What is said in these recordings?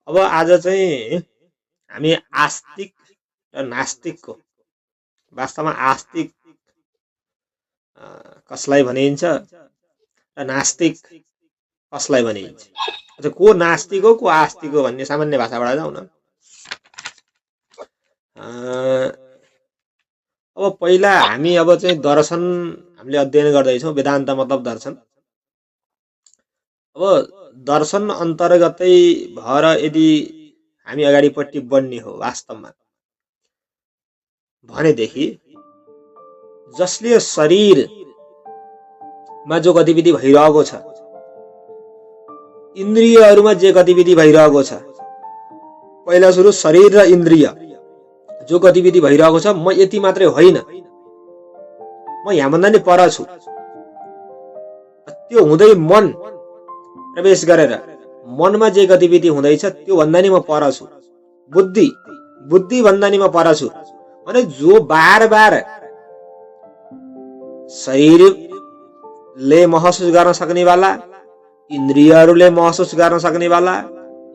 अब आज चाहिँ हामी आस्तिक र नास्तिकको, वास्तवमा आस्तिक कसलाई भनिन्छ र नास्तिक कसलाई भनिन्छ, अच्छा को नास्तिक हो को आस्तिक हो भन्ने सामान्य भाषाबाट जाउँ न। अब पहिला हामी अब चाहिँ दर्शन हामीले अध्ययन गर्दैछौँ, वेदान्त मतलब दर्शन। अब दर्शन अन्तर्गतै भएर यदि हामी अगाडिपट्टि बढ्ने हो वास्तवमा भनेदेखि जसले शरीरमा जो गतिविधि भइरहेको छ, इन्द्रियहरूमा जे गतिविधि भइरहेको छ, पहिला सुरु शरीर र इन्द्रिय जो गतिविधि भइरहेको छ, म यति मात्रै होइन, म यहाँभन्दा नि पर छु, त्यो हुँदै मन प्रवेश गरेर मनमा जे गतिविधि हुँदैछ त्यो भन्दा नि म पर छु, बुद्धि भन्दा नि म पर छु भने जो बार बार शरीरले महसुस गर्न सक्नेवाला, इन्द्रियहरूले महसुस गर्न सक्नेवाला,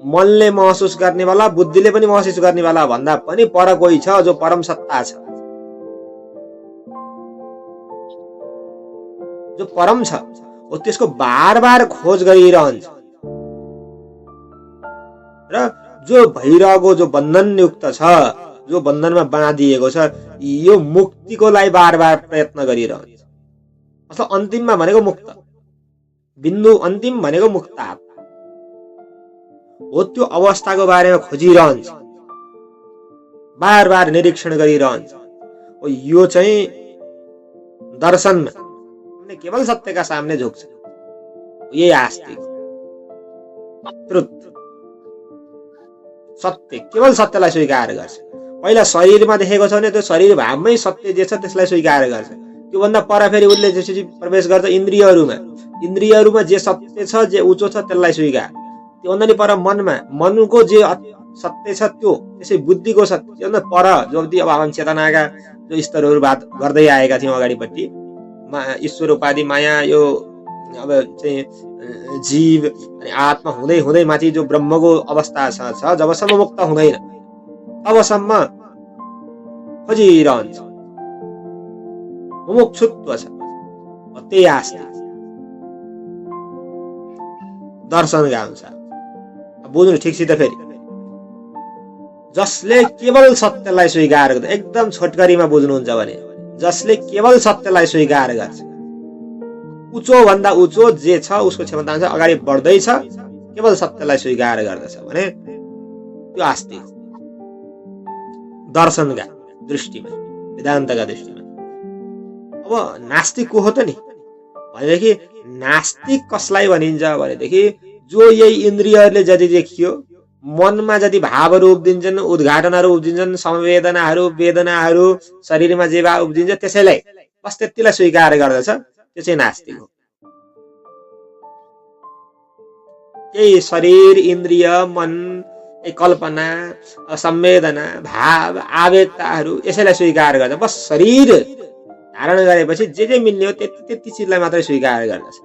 मनले महसुस गर्नेवाला, बुद्धिले पनि महसुस गर्नेवाला भन्दा पनि पर कोही छ जो परम सत्ता छ, जो परम छ, हो त्यसको बार बार खोज गरिरहन्छ र जो भइरहेको जो बन्धन युक्त छ, जो बन्धनमा बाँधिएको छ, यो मुक्तिको लागि बार बार प्रयत्न गरिरहन्छ। मतलब अन्तिममा भनेको मुक्त, बिन्दु अन्तिम भनेको मुक्त हो, त्यो अवस्थाको बारेमा खोजिरहन्छ, बार बार निरीक्षण गरिरहन्छ। यो चाहिँ दर्शनमा केवल सत्यका सामने झुक्छ, यही आस्तिक ट्रुथ, सत्य, केवल सत्यलाई स्वीकार गर्छ। पहिला शरीरमा देखेको छ भने त्यो शरीर भावमै सत्य जे छ त्यसलाई स्वीकार गर्छ, त्योभन्दा पर फेरि उसले जसरी प्रवेश गर्छ इन्द्रियहरूमा जे सत्य छ, जे उचो छ त्यसलाई स्वीकार, त्योभन्दा नि पर मनमा, मनको जे सत्य छ त्यो, त्यसै बुद्धिको सत्य त्योभन्दा पर, जो अब हामी चेतनाका जो स्तरहरू बात गर्दै आएका थियौँ अगाडिपट्टि, ईश्वर उपाधि माया, यो अब चाहिँ जीव अनि आत्मा हुँदै हुँदै माथि जो ब्रह्मको अवस्था छ, जबसम्म मुक्त हुँदैन तबसम्म खोजिरहन्छ, मुमुक्षुत्व छ, त्यही आस्तिक दर्शनका अनुसार। बुझ्नु ठिकसित फेरि, जसले केवल सत्यलाई स्वीकार गर्छ, एकदम छोटकरीमा बुझ्नुहुन्छ भने जसले केवल सत्यलाई स्वीकार गर्छ, उचो भन्दा उचो जे छ उसको क्षमता अनुसार अगाडि बढ्दैछ, केवल सत्यलाई स्वीकार गर्दछ भने त्यो आस्तिक दर्शनका दृष्टिमा, वेदान्तका दृष्टिमा। अब नास्तिक को हो त नि भनेदेखि, नास्तिक कसलाई भनिन्छ भनेदेखि जो यही इन्द्रियहरूले जति देखियो, मनमा जति भावहरू उब्जिन्छन्, उद्घाटनहरू उब्जिन्छन्, संवेदनाहरू, वेदनाहरू शरीरमा जे भाव उब्जिन्छ त्यसैलाई बस त्यतिलाई स्वीकार गर्दछ, त्यो चाहिँ नास्तिक हो। यही शरीर, इन्द्रिय, मन, कल्पना, संवेदना, भाव, आवेगताहरू यसैलाई स्वीकार गर्छ, बस शरीर धारण गरेपछि जे मिल्ने हो त्यति चिजलाई मात्रै स्वीकार गर्दछ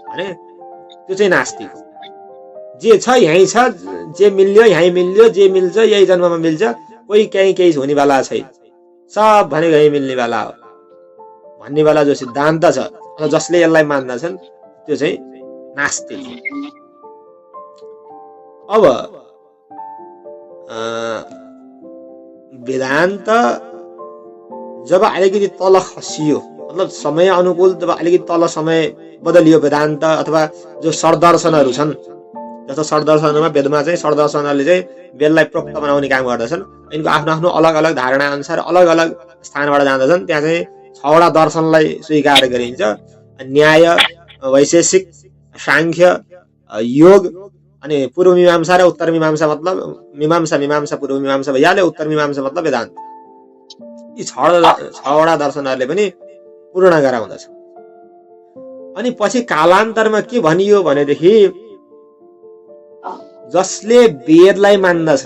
भने त्यो चाहिँ नास्तिक हो। जे छ यहीँ छ, जे मिल्यो यहीँ मिल्यो, जे मिल्छ यही जन्ममा मिल्छ, कोही केही हुनेवाला छैन, सब भनेको यहीँ मिल्नेवाला हो भन्नेवाला जो सिद्धान्त छ, जसले यसलाई मान्दछन् त्यो चाहिँ नास्तिक हो। अब वेदान्त जब अलिकति तल खसियो, मतलब समय अनुकूल जब अलिकति तल समय बदलियो, वेदान्त अथवा जो षड्दर्शनहरू छन्, जस्तो षड्दर्शनमा वेदमा चाहिँ षड्दर्शनले चाहिँ वेदलाई प्रोक्त बनाउने काम गर्दछन्, यिनको आफ्नो आफ्नो अलग अलग धारणा अनुसार अलग अलग स्थानबाट जाँदछन्, त्यहाँ चाहिँ 6वटा दर्शनलाई स्वीकार गरिन्छ, न्याय, वैशेषिक, सांख्य, योग अनि पूर्व मीमांसा र उत्तर मीमांसा, मतलब मीमांसा पूर्व मीमांसा भइहाल्यो, उत्तर मीमांसा मतलब वेदान्त। यी 6वटा दर्शनहरूले पनि पूर्ण गराउँदछ। अनि पछि कालान्तरमा के भनियो भनेदेखि जसले वेदलाई मान्दछ,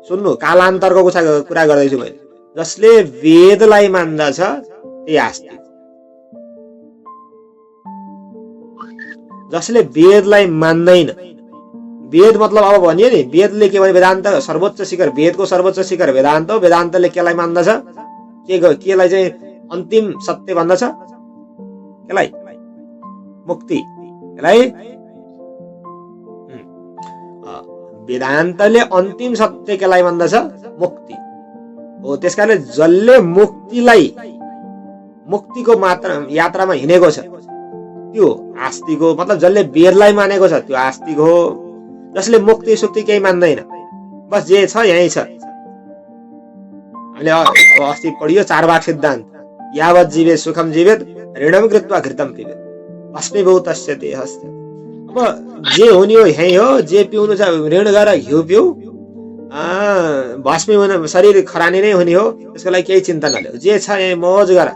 सुन्नु कालान्तरको कुरा गर्दैछु मैले, जसले वेदलाई मान्दछ त्यही आस्तिक, जसले वेदलाई मान्दैन, वेद मतलब अब भनियो नि, वेदले के भने वेदान्त सर्वोच्च शिखर, वेदको सर्वोच्च शिखर वेदान्त हो। वेदान्तले केलाई मान्दछ, केलाई चाहिँ अन्तिम सत्य भन्दछ, केलाई मुक्ति, केलाई वेदान्तले अन्तिम सत्य केलाई भन्दछ, मुक्ति हो। त्यसकारणले जसले मुक्तिको यात्रामा हिँडेको छ त्यो आस्तिक हो। मतलब जसले वेदलाई मानेको छ त्यो आस्तिक हो। जसले मुक्ति सुक्ति केही मान्दैन, बस जे छ यही छ। हामीले अस्ति पढियो चारवाक सिद्धान्त, यावत जीवे सुखम जीवेत ऋणम कृत्वा घृतम पिबेत भस्मीभूतस्य देहस्य। अब जे हुने हो यही हो, जे पिउनु छ ऋण गरेर घिउ पिउ, भस्मी शरीर खरानी नै हुने हो, त्यसको लागि केही चिन्ता नलिऊ, जे छ यही मौज गर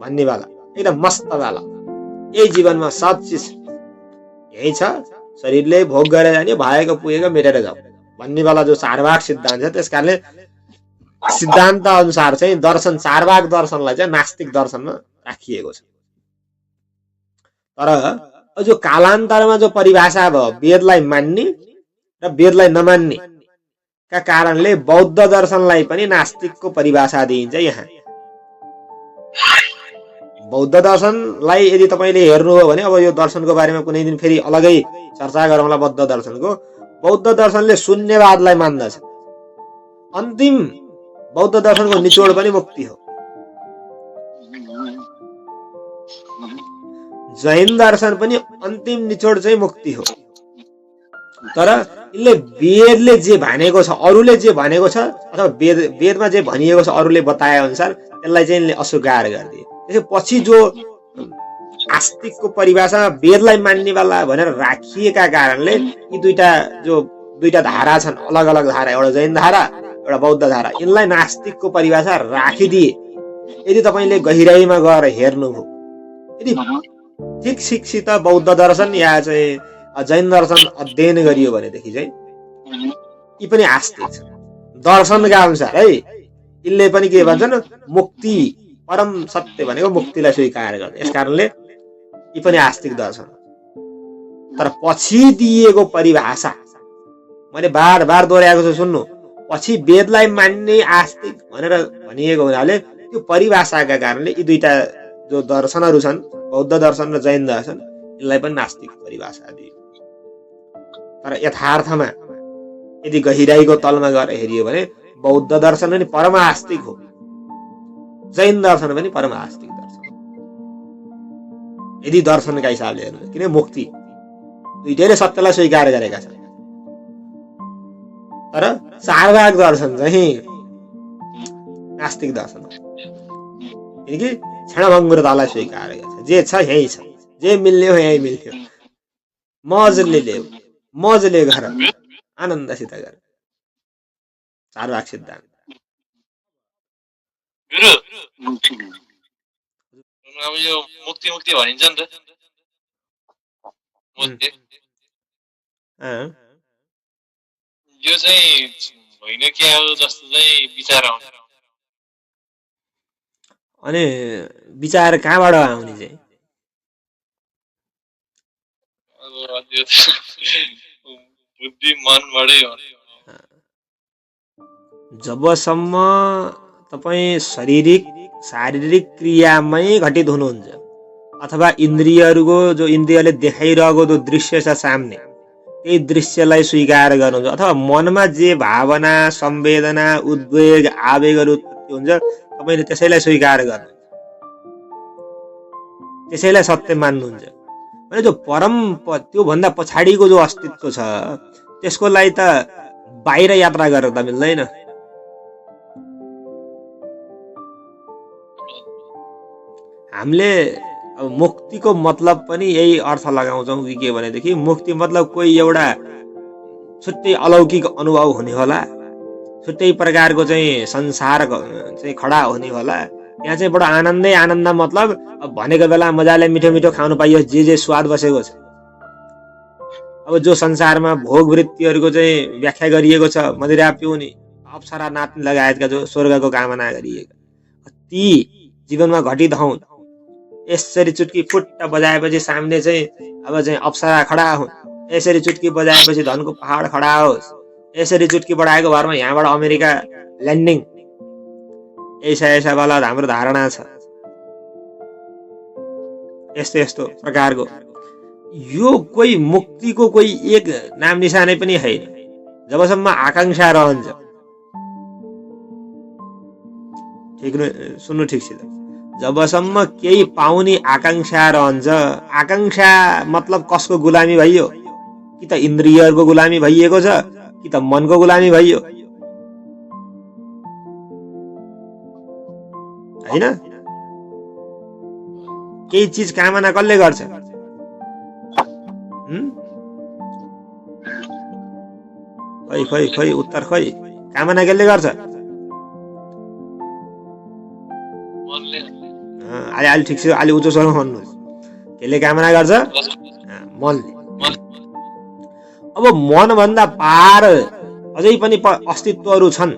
भन्ने वाला, एकदम मस्त वाला। यही जीवनमा सब चिज यही छ, शरीरले भोग गरेर जाने, भएको पुगेको मेटेर जाऊ भन्ने वाला जो चारवाक सिद्धान्त छ। त्यसकारणले सिद्धान्त अनुसार चाहिँ दर्शन, चारवाक दर्शनलाई चाहिँ नास्तिक दर्शनमा राखिएको छ। तर जो कालान्तरमा जो परिभाषा भयो वेदलाई मान्ने र वेदलाई नमान्ने का कारणले बौद्ध दर्शनलाई पनि नास्तिकको परिभाषा दिइन्छ। यहाँ बौद्ध दर्शनलाई यदि तपाईले हेर्नु हो भने, अब यो दर्शनको बारेमा कुनै दिन फेरि अलगै चर्चा गरौँला बौद्ध दर्शनको। बौद्ध दर्शनले शून्यवादलाई मान्दछ। अन्तिम बौद्ध दर्शनको निचोड पनि मुक्ति हो। जैन दर्शन पनि अन्तिम निचोड चाहिँ मुक्ति हो। तर यसले वेदले जे भनेको छ, अरूले जे भनेको छ, अथवा वेदमा जे भनिएको छ अरूले बताए अनुसार, त्यसलाई चाहिँ यसले अस्वीकार गरिदिए। त्यसपछि जो आस्तिकको परिभाषामा वेदलाई मान्नेवाला भनेर राखिएका कारणले यी दुईटा धारा छन्, अलग अलग धारा, एउटा जैन धारा एउटा बौद्ध धारा, यिनलाई नास्तिकको परिभाषा राखिदिए। यदि तपाईले गहिराईमा गएर हेर्नुभयो, यदि ठिक शिक्षित बौद्ध दर्शन या चाहिँ जैन दर्शन अध्ययन गरियो भनेदेखि चाहिँ यी पनि आस्तिक छ दर्शनका अनुसार है। यिनले पनि के भन्छन्, मुक्ति परम सत्य भनेको मुक्तिलाई स्वीकार गर्ने। यस कारणले यी पनि आस्तिक दर्शन। तर पछि दिएको परिभाषा मैले बार बार दोहोऱ्याएको छु, सुन्नु। पछि वेदलाई मान्ने आस्तिक भनेर भनिएको हुनाले त्यो परिभाषाका कारणले यी दुईटा जो दर्शनहरू छन्, बौद्ध दर्शन र जैन दर्शन, यिनलाई पनि नास्तिक परिभाषा दियो। तर यथार्थमा यदि गहिराईको तलमा गएर हेरियो भने बौद्ध दर्शन पनि परम आस्तिक हो, जैन दर्शन पनि परम आस्तिक दर्शन। यदि दर्शनका हिसाबले हेर्नु, किन मुक्ति दुईटैले सत्यलाई स्वीकार गरेका छन्। तर चारवाक दर्शन चाहिँ नास्तिक दर्शन हो, किनकि क्षणभङ्गुरतालाई स्वीकार गरेका छ। जे छ यही छ, जे मिल्ने हो यही मिल्ने हो, मजले ल्याऊ, मजले गर, आनन्दसित गर। चारवाक सिद्धान्त। अब यो मुक्ति भनिन्छ नि त, यो चाहिँ होइन क्या हो जस्तो चाहिँ विचार आउँछ। अनि विचार कहाँबाट आउने चाहिँ? बुद्धि मनबाटै हो। जबसम्म तपाईँ शारीरिक क्रियामै घटित हुनुहुन्छ, अथवा इन्द्रियले देखाइरहेको जो दृश्य छ सामने, त्यही दृश्यलाई स्वीकार गर्नुहुन्छ, अथवा मनमा जे भावना, संवेदना, उद्वेग, आवेगहरू हुन्छ तपाईले त्यसैलाई स्वीकार गर्नुहुन्छ, त्यसैलाई सत्य मान्नुहुन्छ। भने जो परम, त्यो भन्दा पछाडिको जो अस्तित्व छ त्यसको लागि त बाहिर यात्रा गरेर त मिल्दैन। हामीले अब मुक्तिको मतलब पनि यही अर्थ लगाउँछौँ कि के भनेदेखि मुक्ति मतलब कोही एउटा छुट्टै अलौकिक अनुभव हुने होला, छुट्टै प्रकारको चाहिँ संसार चाहिँ खडा हुने होला। यहाँ चाहिँ बडो आनन्द मतलब भनेको बेला मजाले मिठो मिठो खानु पाइयोस्, जे स्वाद बसेको छ। अब जो संसारमा भोग वृत्तिहरूको चाहिँ व्याख्या गरिएको छ, मदिरा पिउने, अप्सरा नाच्ने लगायतका जो स्वर्गको कामना गरिएका, ती जीवनमा घटित हुन्। यसरी चुटकी फुट्ट बजाएपछि सामने चाहिँ अब चाहिँ अप्सरा खडा हुन्, यसरी चुटकी बजाएपछि धनको पहाड खडा होस्, यसरी चुटकी बढाएको भरमा यहाँबाट अमेरिका ल्यान्डिङ, ऐसा वाला हाम्रो धारणा छ। यस्तो यस्तो प्रकारको यो कोही मुक्तिको कोही एक नाम निशानै पनि छैन जबसम्म आकांक्षा रहन्छ। सुन्नु ठिकसित, जबसम्म केही पाउने आकांक्षा रहन्छ, आकांक्षा मतलब कसको गुलामी भइयो? कि त इन्द्रियहरूको गुलामी भइएको छ, कि त मनको गुलामी भइयो, हैन? केही चिज कामना कसले गर्छ? खोइ उत्तर खोइ, कामना कसले गर्छ? अलि ठिक छ, अलि उच्च स्वरमा भन्नुहोस्। केले कामना गर्छ? मनले। अब मनभन्दा पार अझै पनि अस्तित्वहरू छन्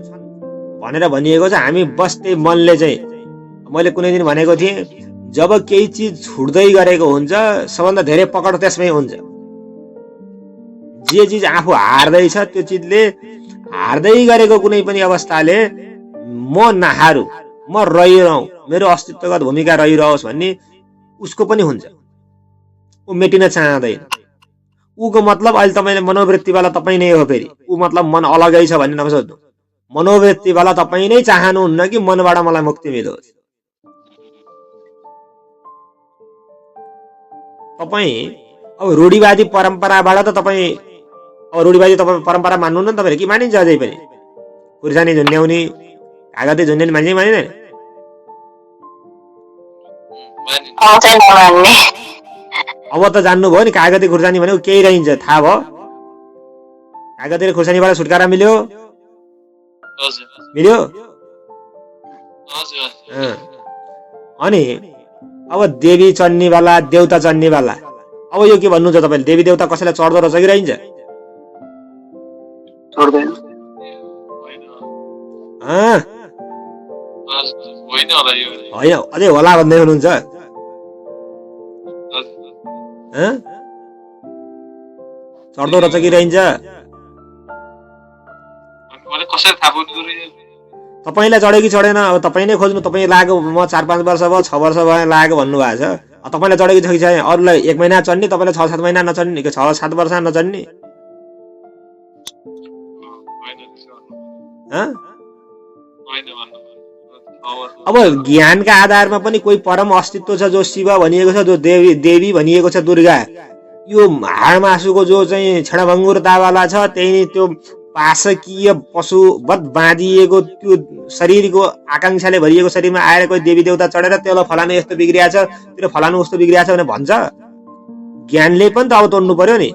भनेर भनिएको छ। हामी बस त्यही मनले चाहिँ, मैले कुनै दिन भनेको थिएँ, जब केही चिज छुट्दै गरेको हुन्छ सबभन्दा धेरै पकड त्यसमै हुन्छ। जे चिज आफू हार्दैछ त्यो चिजले, हार्दै गरेको कुनै पनि अवस्थाले म नहारु, म रहिरहँ, मेरो अस्तित्वगत भूमिका रहिरहोस् भन्ने उसको पनि हुन्छ। ऊ मेटिन चाहँदैन। ऊको मतलब अहिले तपाईले मनोवृत्तिवाला तपाई नै हो। फेरि ऊ मतलब मन अलगै छ भन्ने नसोच्नु। मनोवृत्तिवाला तपाई नै चाहनुहुन्न कि मनबाट मलाई मुक्ति मिलोस्। तपाई अब रूढिवादी परम्पराबाट त तपाई, अब रूढिवादी तपाई परम्परा मान्नुहुन्न नि तपाईले? कि मानिन्छ अझै पनि? खुर्सानी झुन्ड्याउने, कागती झुन्ड्याउने मान्छे मानिदैन? अब त जान्नुभयो नि, कागती खुर्सानी भनेको केही रहन्छ, थाहा भयो? कागती र खुर्सानीबाट छुटकारा मिल्यो? मिल्यो? अनि अब देवी चढ्नेवाला, देउता चढ्नेवाला, अब यो के भन्नुहुन्छ तपाईले? देवी देउता कसैलाई चढ्दो रहेछ कि रहन्छ? चढ्दैन। होइन, अझै होला भन्दै हुनुहुन्छ? चढ्दो रहेछ कि रहन्छ? तपाईलाई चढ्यो कि चढेन अब तपाई नै खोज्नु। तपाई लाग्यो, म 4-5 वर्ष भयो, 6 वर्ष भयो लाग्यो भन्नु भएको छ। तपाईलाई चढेको छ कि छैन? अरूलाई 1 महिना चढ्ने, तपाईलाई 6-7 महिना नचढ्ने, 6-7 वर्ष नचढ्ने? अब ज्ञानका आधारमा पनि कोही परम अस्तित्व छ जो शिव भनिएको छ, जो देवी भनिएको छ, दुर्गा। यो हाडमासुको जो चाहिँ क्षणभङ्गुरतावाला छ, त्यही त्यो पाशकीय पशुवत बाँधिएको त्यो शरीरको आकांक्षाले भरिएको शरीरमा आएर कोही देवी देउता चढेर त्यसलाई फलानु यस्तो बिग्रिया छ, त्यो फलानु उस्तो बिग्रिया छ भने भन्छ? ज्ञानले पनि त अब तोड्नु पर्यो नि।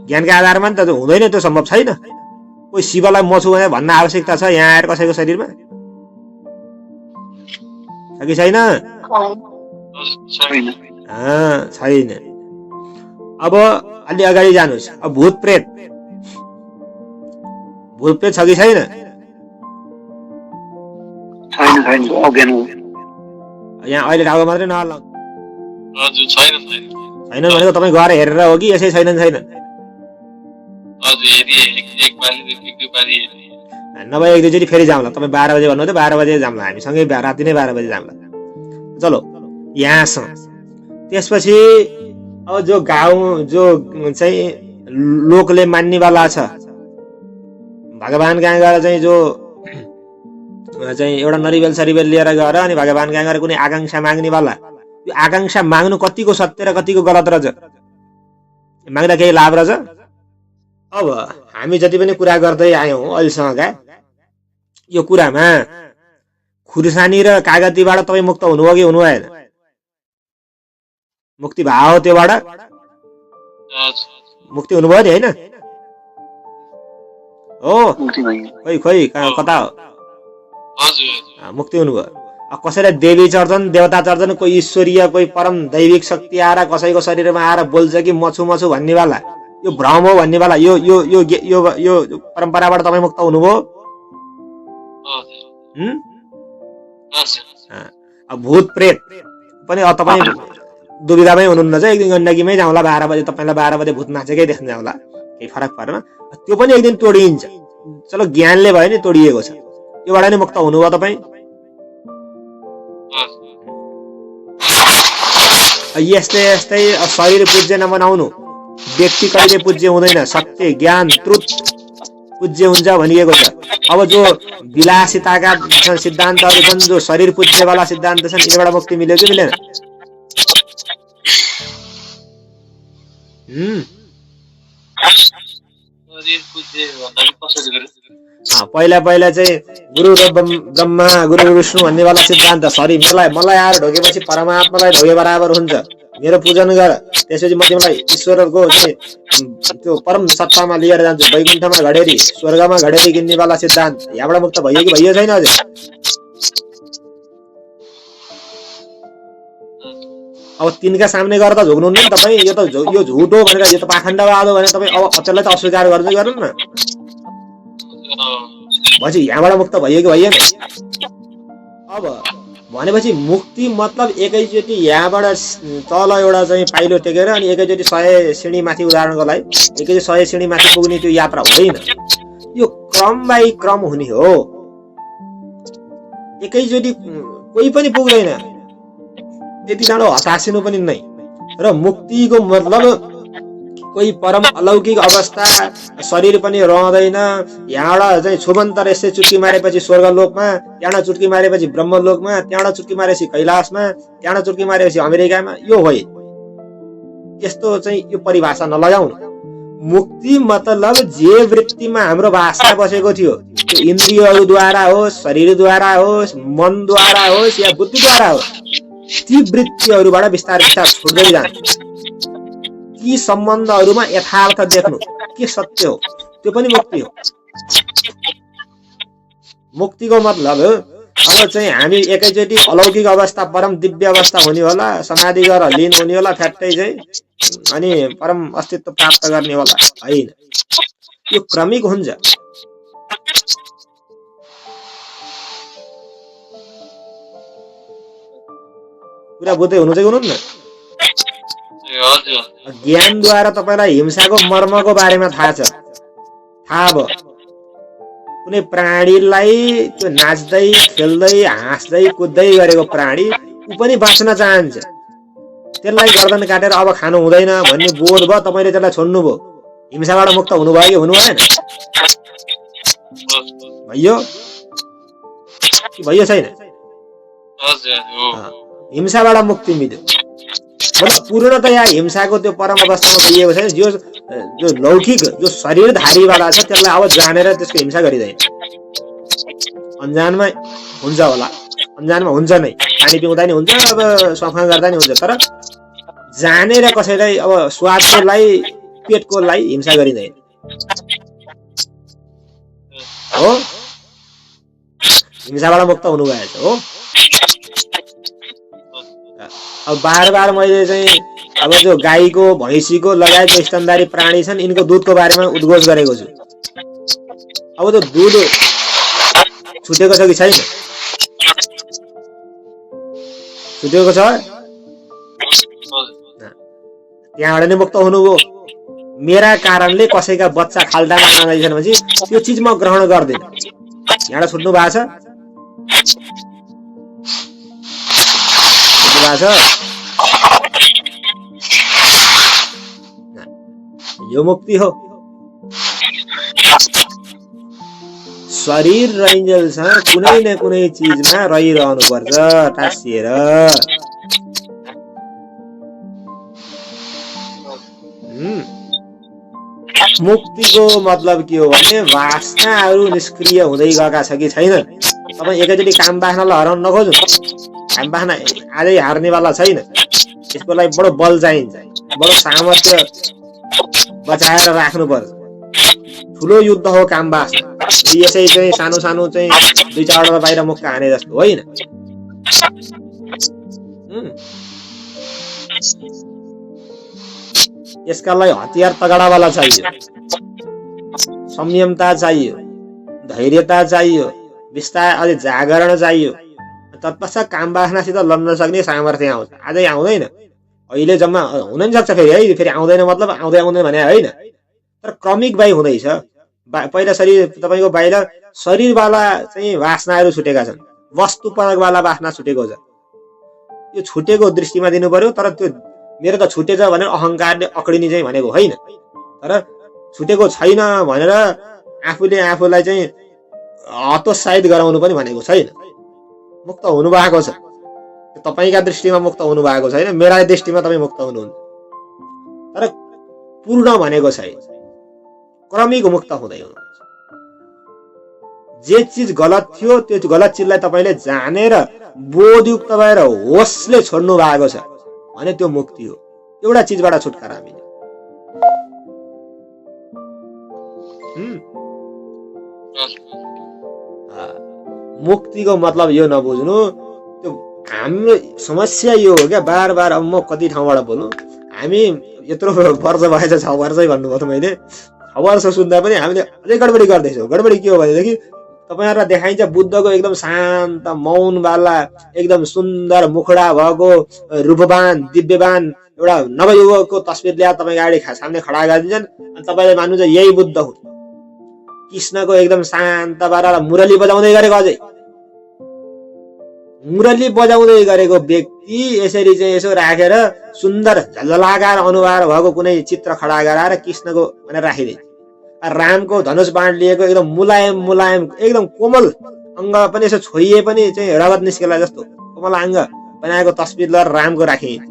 ज्ञानका आधारमा नि त हुँदैन, त्यो सम्भव छैन। कोही शिवलाई म छु भनेर भन्न आवश्यकता छ यहाँ आएर कसैको शरीरमा? छ कि छैन? छैन। अब अलि अगाडि जानुहोस्। अब भूत प्रेत छ कि छैन? यहाँ अहिले राउको मात्रै नहल्ला। छैन भनेको तपाईँ गएर हेरेर हो कि यसै छैनन्? नभए एक दुईचोटि फेरि जाउँला। तपाईँ 12 बजे भन्नु 12 बजे जाउँला, हामी सँगै राति नै 12 बजे जाउँला। चलो यहाँसम्म। त्यसपछि अब जो गाउँ जो चाहिँ लोकले मान्नेवाला छ, भगवान कहाँ गएर चाहिँ जो चाहिँ एउटा नरिवेल सरिवेल लिएर गएर अनि भगवान कहाँ गएर कुनै आकांक्षा माग्नेवाला, यो आकांक्षा माग्नु कतिको सत्य र कतिको गलत रहेछ? माग्दा केही लाभ रहेछ? अब हामी जति पनि कुरा गर्दै आयौँ अहिलेसम्मका, यो कुरामा खुर्सानी र कागतीबाट तपाईँ मुक्त हुनुभयो कि हुनु भएन? मुक्ति भयो त्योबाट? मुक्ति हुनुभयो नि, होइन? हो खोइ कता हो? मुक्ति हुनुभयो। कसैलाई देवी चढ्छन्, देवता चढ्छन्, कोही ईश्वरीय कोही परम दैविक शक्ति आएर कसैको शरीरमा आएर बोल्छ कि म छु भन्नेवाला, यो भ्रम हो भन्नेवाला, यो यो यो यो यो परम्पराबाट तपाईँ मुक्त हुनुभयो? भूत प्रेत पनि तपाईँ दुविधामै हुनुहुन्न चाहिँ एक दिन गण्डकीमै जाउँला 12 बजे, तपाईँलाई 12 बजे भूत नाचेकै देख्न जाउँला, केही फरक परेन। त्यो पनि एक दिन तोडिन्छ। चलो ज्ञानले भयो नि तोडिएको छ, त्योबाट नै मुक्त हुनुभयो तपाईँ। यस्तै यस्तै शरीर पूज्य नबनाउनु, व्यक्ति कहिले पूज्य हुँदैन, सत्य ज्ञान ट्रुथ पूज्य हुन्छ भनिएको छ। अब जो विलासिताका सिद्धान्तहरू छन्, जो शरीर पूज्यवाला सिद्धान्त छन्, यिनीबाट मुक्ति मिल्यो कि मिलेन? पहिला पहिला चाहिँ गुरु र ब्रह्मा गुरु विष्णु भन्नेवाला सिद्धान्त, सरी मलाई आएर ढोकेपछि परमात्मालाई ढोके बराबर हुन्छ, मेरो पूजन गर, त्यसपछि म तिमीलाई ईश्वरको चाहिँ त्यो परम सत्तामा लिएर जान्छु, वैकुण्ठमा घडेरी स्वर्गमा घडेरी किन्नेवाला सिद्धान्त, यहाँबाट मुक्त भयो कि भयो छैन अझै? अब तिनका सामने गरेर त झुक्नुहुन्न नि तपाईँ, यो झुट हो भनेर, यो त पाखण्डवाद हो भनेर तपाईँ अब अचेललाई त अस्वीकार गर्नु न। भनेपछि यहाँबाट मुक्त भयो कि भइएन? अब भनेपछि मुक्ति मतलब एकैचोटि यहाँबाट तल एउटा चाहिँ पाइलो टेकेर अनि एकैचोटि 100 सिँढी माथि, उदाहरणको लागि एकैचोटि 100 सिँढी माथि पुग्ने त्यो यात्रा होइन, यो क्रम बाई क्रम हुने हो। एकैचोटि कोही पनि पुग्दैन, त्यति डाँडो हतासिनु पनि नै। र मुक्तिको मतलब कोही परम अलौकिक अवस्था, शरीर पनि रहँदैन, यहाँबाट चाहिँ छुमन्तर यसै चुटकी मारेपछि स्वर्गलोकमा, त्यहाँबाट चुटकी मारेपछि ब्रह्मलोकमा, त्यहाँबाट चुटकी मारेपछि कैलाशमा, त्यहाँबाट चुटकी मारेपछि अमेरिकामा, यो होइन। यस्तो चाहिँ यो परिभाषा नलगाउनु। मुक्ति मतलब जे वृत्तिमा हाम्रो भाषा बसेको थियो, त्यो इन्द्रियहरूद्वारा होस्, शरीरद्वारा होस्, मनद्वारा होस् या बुद्धिद्वारा होस्, ती वृत्तिहरूबाट बिस्तारै बिस्तारै छुट्दै जान्छ। ती सम्बन्धहरूमा यथार्थ देख्नु के सत्य हो, त्यो पनि मुक्ति हो। मुक्तिको मतलब अब चाहिँ हामी एकैचोटि अलौकिक अवस्था, परम दिव्य अवस्था हुने होला, समाधि गरेर लीन हुने होला, फ्याट्टै चाहिँ अनि परम अस्तित्व प्राप्त गर्ने होला, होइन। यो क्रमिक हुन्छ। कुरा बुझ्दै हुनु चाहिँ हुनुहुन्न? ज्ञानद्वारा तपाईँलाई हिंसाको मर्मको बारेमा थाहा छ, थाहा भयो। कुनै प्राणीलाई त्यो नाच्दै खेल्दै हाँस्दै कुद्दै गरेको प्राणी ऊ पनि बाँच्न चाहन्छ, त्यसलाई गर्दन काटेर अब खानु हुँदैन भन्ने बोध भयो, तपाईँले त्यसलाई छोड्नुभयो, हिंसाबाट मुक्त हुनुभयो कि हुनु भएन? भयो कि भयो छैन? हिंसाबाट मुक्ति मिल्यो। पूर्णतया हिंसाको त्यो परम अवस्थामा पुगेको छैन। जो लौकिक जो शरीरधारीवाला छ त्यसलाई अब जानेर त्यसको हिंसा गरिँदैन। अनजानमा हुन्छ होला, अनजानमा हुन्छ नै, पानी पिउँदा नि हुन्छ, अब सफा गर्दा नि हुन्छ, तर जानेर कसैलाई अब स्वादको लागि पेटको लागि हिंसा गरिँदैन हो। हिंसाबाट मुक्त हुनु भएछ हो। अब बार बार मैले चाहिँ अब जो गाईको भैँसीको लगायतको स्तनधारी प्राणी छन् यिनको दुधको बारेमा उद्घोष गरेको छु। अब त्यो दुध छुटेको छ कि छैन? छुटेको छ। त्यहाँबाट नै मुक्त हुनुभयो। मेरा कारणले कसैका बच्चा खाल्डामा जाँदैछन् भने त्यो चिज म ग्रहण गर्दिन। यहाँबाट छुट्नु भएको छ? यो मुक्ति हो। शरीर रहिन्जेलसम्म कुनै न कुनै चिजमा रहिरहनु पर्छ टाँसिएर। मुक्तिको मतलब के हो भने वासनाहरू निष्क्रिय हुँदै गएका छ कि छैनन्। तपाईँ एकैचोटि काम बाख्नालाई हराउन नखोज्नु। काम बाख्ना आजै हार्नेवाला छैन। यसको लागि बडो बल चाहिन्छ, बडो सामर्थ्य बचाएर राख्नु पर्छ। ठुलो युद्ध हो काम बाख्ना। यसै चाहिँ सानो सानो चाहिँ 2-4 बाहिर मुक्का हाने जस्तो होइन। यसका लागि हतियार तगडावाला चाहियो, संयमता चाहियो, धैर्यता चाहियो, बिस्तारै अलि जागरण चाहियो। तत्पश्चात काम बाख्नासित लड्न सक्ने सामर्थ्य आउँछ। आजै आउँदैन, अहिले जम्मा हुन नि सक्छ फेरि है, फेरि आउँदैन मतलब आउँदै आउँदैन भने होइन, तर क्रमिक बाई हुँदैछ। पहिला शरीर तपाईँको बाहिर शरीरवाला चाहिँ वासनाहरू छुटेका छन्, वस्तुपरकवाला वासना छुटेको छ। यो छुटेको दृष्टिमा दिनु पर्यो। तर त्यो मेरो त छुटेछ भनेर अहङ्कारले अक्डिने चाहिँ भनेको होइन, तर छुटेको छैन भनेर आफूले आफूलाई चाहिँ हतोत्साहित गराउनु पनि भनेको छैन। मुक्त हुनु भएको छ, तपाईँका दृष्टिमा मुक्त हुनु भएको छैन, मेरा दृष्टिमा तपाईँ मुक्त हुनुहुन्छ, तर पूर्ण भनेको छैन, क्रमिक मुक्त हुँदै हुनुहुन्छ। जे चिज गलत थियो त्यो गलत चिजलाई तपाईँले जानेर बोधयुक्त भएर होसले छोड्नु भएको छ भने त्यो मुक्ति हो। एउटा चिजबाट छुटकारा मिल्यो। मुक्तिको मतलब यो नबुझ्नु। त्यो हाम्रो समस्या यो हो क्या, बार बार अब म कति ठाउँबाट बोलौँ, हामी यत्रो वर्ष भएछ, 6 वर्षै भन्नुभयो त मैले, 6 वर्ष सुन्दा पनि हामीले अझै गडबडी गर्दैछौँ। गडबडी के हो भनेदेखि तपाईँहरूलाई देखाइन्छ बुद्धको एकदम शान्त मौनवाला एकदम सुन्दर मुखडा भएको रूपवान दिव्यवान एउटा नवयुवकको तस्बिर ल्याएर तपाईँ गाडी सामने खडा गरिदिन्छन् अनि तपाईँले मान्नुहुन्छ यही बुद्ध हुन्। कृष्णको एकदम शान्त पारालाई मुरली बजाउँदै गरेको, अझै मुरली बजाउँदै गरेको व्यक्ति यसरी चाहिँ यसो राखेर सुन्दर झलझलाकार अनुहार भएको कुनै चित्र खडा गराएर कृष्णको भनेर राखिदिन्छ। रामको धनुष बाण लिएको एकदम मुलायम मुलायम एकदम कोमल अङ्ग पनि यसो छोइए पनि चाहिँ रगत निस्केला जस्तो कोमल अङ्ग बनाएको तस्बिर लिएर रामको राखिन्छ।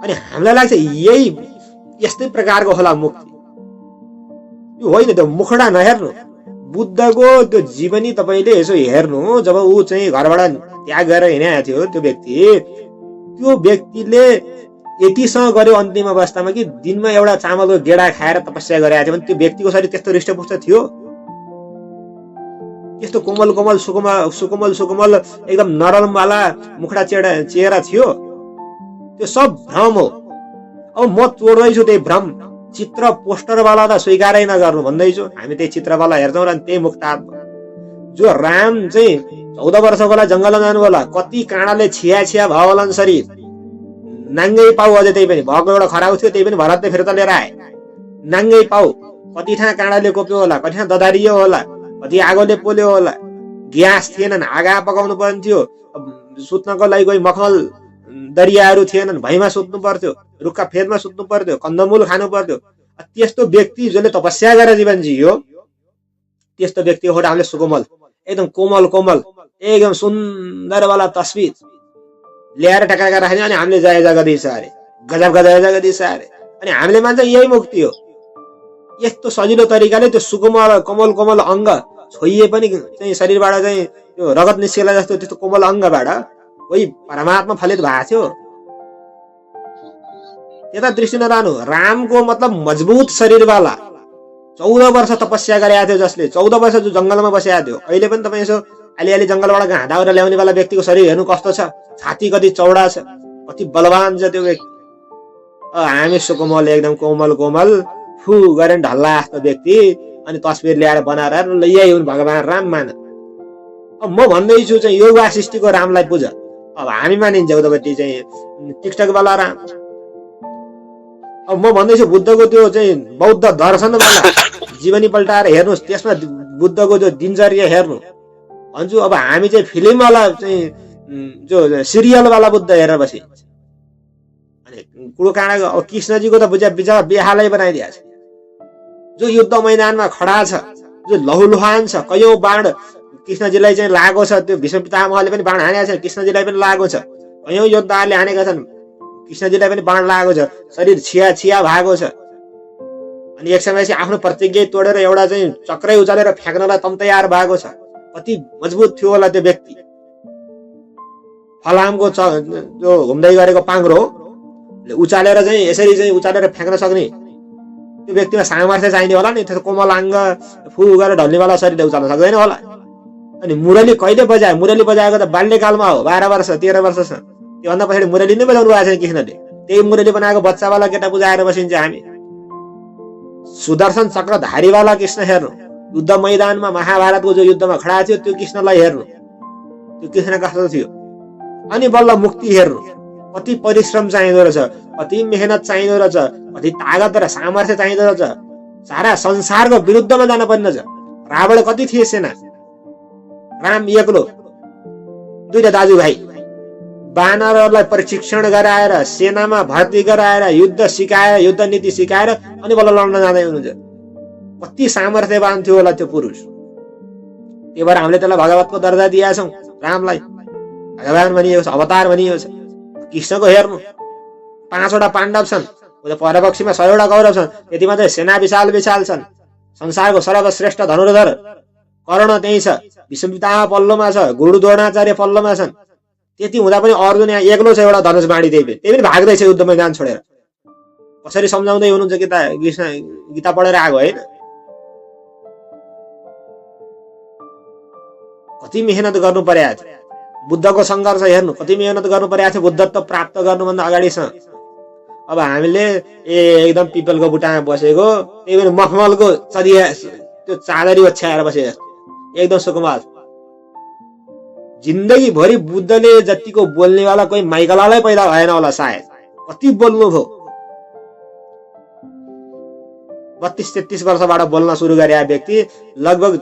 अनि हामीलाई लाग्छ यही यस्तै प्रकारको होला मुक्ति। यो होइन, त्यो मुखडा नहेर्नु। बुद्धको त्यो जीवनी तपाईँले यसो हेर्नु, जब ऊ चाहिँ घरबाट त्याग गरेर हिँडेको थियो त्यो व्यक्तिले यतिसँग गर्यो अन्तिम अवस्थामा कि दिनमा एउटा चामलको गेडा खाएर तपस्या गरेको थियो भने त्यो व्यक्तिको शरीर त्यस्तो हृष्टपुष्ट थियो, त्यस्तो कोमल कोमल सुकोमल सुकोमल एकदम नरमवाला मुखडा चेहरा थियो। त्यो सब भ्रम हो। अब म तोड्दैछु त्यही भ्रम। चित्र पोस्टरवाला त स्वीकारै नगर्नु भन्दैछु। हामी त्यही चित्रवाला हेर्छौँ र त्यही मुक्तात्मा जो राम चाहिँ 14 वर्षको होला जङ्गलमा जानु होला, कति काँडाले छिया भयो होला शरीर, नाङ्गै पाउ, अझै त्यही पनि भएको एउटा खराउ थियो, त्यही पनि भरतले फेरि त लिएर आए। नाङ्गै पाउ, कति ठाउँ काँडाले कोप्यो होला, कति ठाउँ ददारियो होला, कति आगोले पोल्यो होला, ग्यास थिएनन्, आगा पकाउनु पर्ने थियो, सुत्नको लागि कोही मखमल दरियाहरू थिएनन्, भैँमा सुत्नु पर्थ्यो, रुखका फेदमा सुत्नु पर्थ्यो, कन्दमूल खानु पर्थ्यो। त्यस्तो व्यक्ति जसले तपस्या गरेर जीवन जियो, त्यस्तो व्यक्तिको फोटो हामीले सुकोमल एकदम कोमल कोमल एकदम सुन्दरवाला तस्बिर ल्याएर टकाका राख्ने अनि हामीले जय जगदीश अरे गजब गजब जगदीश अरे अनि हामीले मान्छ यही मुक्ति हो। यस्तो सजिलो तरिकाले त्यो सुकोमल कोमल कोमल अङ्ग छोइए पनि चाहिँ शरीरबाट चाहिँ त्यो रगत निस्केला जस्तो त्यस्तो कोमल अङ्गबाट कोही परमात्मा फलित भएको थियो। यता दृष्टि नलानु। रामको मतलब मजबुत शरीरवाला 14 वर्ष तपस्या गरेको थियो, जसले 14 वर्ष जो जङ्गलमा बसेको थियो। अहिले पनि तपाईँ यसो अलिअलि जङ्गलबाट घाँदाउरा ल्याउने वाला व्यक्तिको शरीर हेर्नु कस्तो छ, छाती कति चौडा छ, कति बलवान छ त्यो व्यक्ति। हामी सुकोमल एकदम कोमल कोमल फु गरेर ढल्ला जस्तो व्यक्ति अनि तस्बिर ल्याएर बनाएर यही हुन् भगवान राम मान। अब म भन्दैछु चाहिँ योग वासिष्ठीको रामलाई पूजा। अब हामी मानिन्छ उतापट्टि चाहिँ टिकटक वाला राम। अब म भन्दैछु बुद्धको त्यो चाहिँ बौद्ध दर्शनवाला जीवनी पल्टाएर हेर्नुहोस्, त्यसमा बुद्धको जो दिनचर्या हेर्नु भन्छु। अब हामी चाहिँ फिल्मवाला चाहिँ जो सिरियलवाला बुद्ध हेरेर बसिन्छ। अनि कुरो काँडाको अब कृष्णजीको त बुझा बेहालै बनाइदिएको छ। जो युद्ध मैदानमा खडा छ, जो लहुलुहान छ, कयौं बाण कृष्णजीलाई चाहिँ लागेको छ, त्यो भीष्म पितामहले पनि बाण हानेको छ, कृष्णजीलाई पनि लागेको छ, कयौं योद्धाहरूले हानेका छन्, कृष्णजीलाई पनि बाण लागेको छ, शरीर छिया भएको छ। अनि एक समयपछि आफ्नो प्रतिज्ञा तोडेर एउटा चाहिँ चक्रै उचालेर फ्याँक्नलाई तम तयार भएको छ। कति मजबुत थियो होला त्यो व्यक्ति। फलामको जो घुम्दै गरेको पाङ्रो उचालेर चाहिँ यसरी चाहिँ उचालेर फ्याँक्न सक्ने त्यो व्यक्तिमा सामर्थ्य चाहिने होला नि। त्यो कोमल अङ्ग फु गरेर ढल्नेवाला शरीरले उचाल्न सक्दैन होला। अनि मुरली कहिले बजायो? मुरली बजाएको त बाल्यकालमा हो, 12 वर्ष 13 वर्षसम्म। त्योभन्दा पछाडि मुरली नै बजाउनु भएको छैन कृष्णले। त्यही मुरली बनाएको बच्चावाला केटा बुझाएर बसिन्छ हामी। सुदर्शन चक्रधारीवाला कृष्ण हेर्नु, युद्ध मैदानमा महाभारतको जो युद्धमा खडा थियो त्यो कृष्णलाई हेर्नु, त्यो कृष्ण कस्तो थियो? अनि बल्ल मुक्ति हेर्नु। कति परिश्रम चाहिँदो रहेछ, कति मेहनत चाहिँदो रहेछ, कति तागत र सामर्थ्य चाहिँदो रहेछ। सारा संसारको विरुद्धमा जान पर्ने रहेछ। रावण कति थिए सेना, राम एक्लो, दुईटा दाजुभाइ। वानरहरूलाई प्रशिक्षण गराएर, सेनामा भर्ती गराएर, युद्ध सिकाएर, युद्ध नीति सिकाएर अनि बल्ल लड्न जाँदै हुनुहुन्छ। कति सामर्थ्यवान थियो होला त्यो पुरुष। त्यही भएर हामीले त्यसलाई भगवतको दर्जा दिएका छौँ। रामलाई भगवान भनिएको छ, अवतार भनिएको छ। कृष्णको हेर्नु 5वटा पाण्डव छन्, परपक्षीमा 100वटा कौरव छन्। त्यतिमा चाहिँ सेना विशाल विशाल छन्। संसारको सर्वश्रेष्ठ धनुर्धर कर्ण त्यही छ, विश्वपितामह पल्लोमा छ, गुरु द्रोणाचार्य पल्लोमा छन्। त्यति हुँदा पनि अर्जुन यहाँ एक्लो छ, एउटा धनुष बाँडी त्यही पनि भाग्दैछ युद्ध मैदान छोडेर। कसरी सम्झाउँदै हुनुहुन्छ गीता पढेर आएको होइन? कति मेहनत गर्नु परेको थियो। बुद्धको सङ्घर्ष हेर्नु, कति मेहनत गर्नु परेको थियो बुद्धत्व प्राप्त गर्नुभन्दा अगाडिसम्म। अब हामीले एकदम पिपलको बुट्टामा बसेको, त्यही पनि मखमलको चदिया त्यो चादरी ओछ्याएर बसेको एकदम सुकुमार। जिन्दगीभरि बुद्धले जतिको बोल्नेवाला कोही माइकलालाई पैदा भएन होला सायद। कति बोल्नु भयो। 32-33 वर्षबाट बोल्न सुरु गरे व्यक्ति लगभग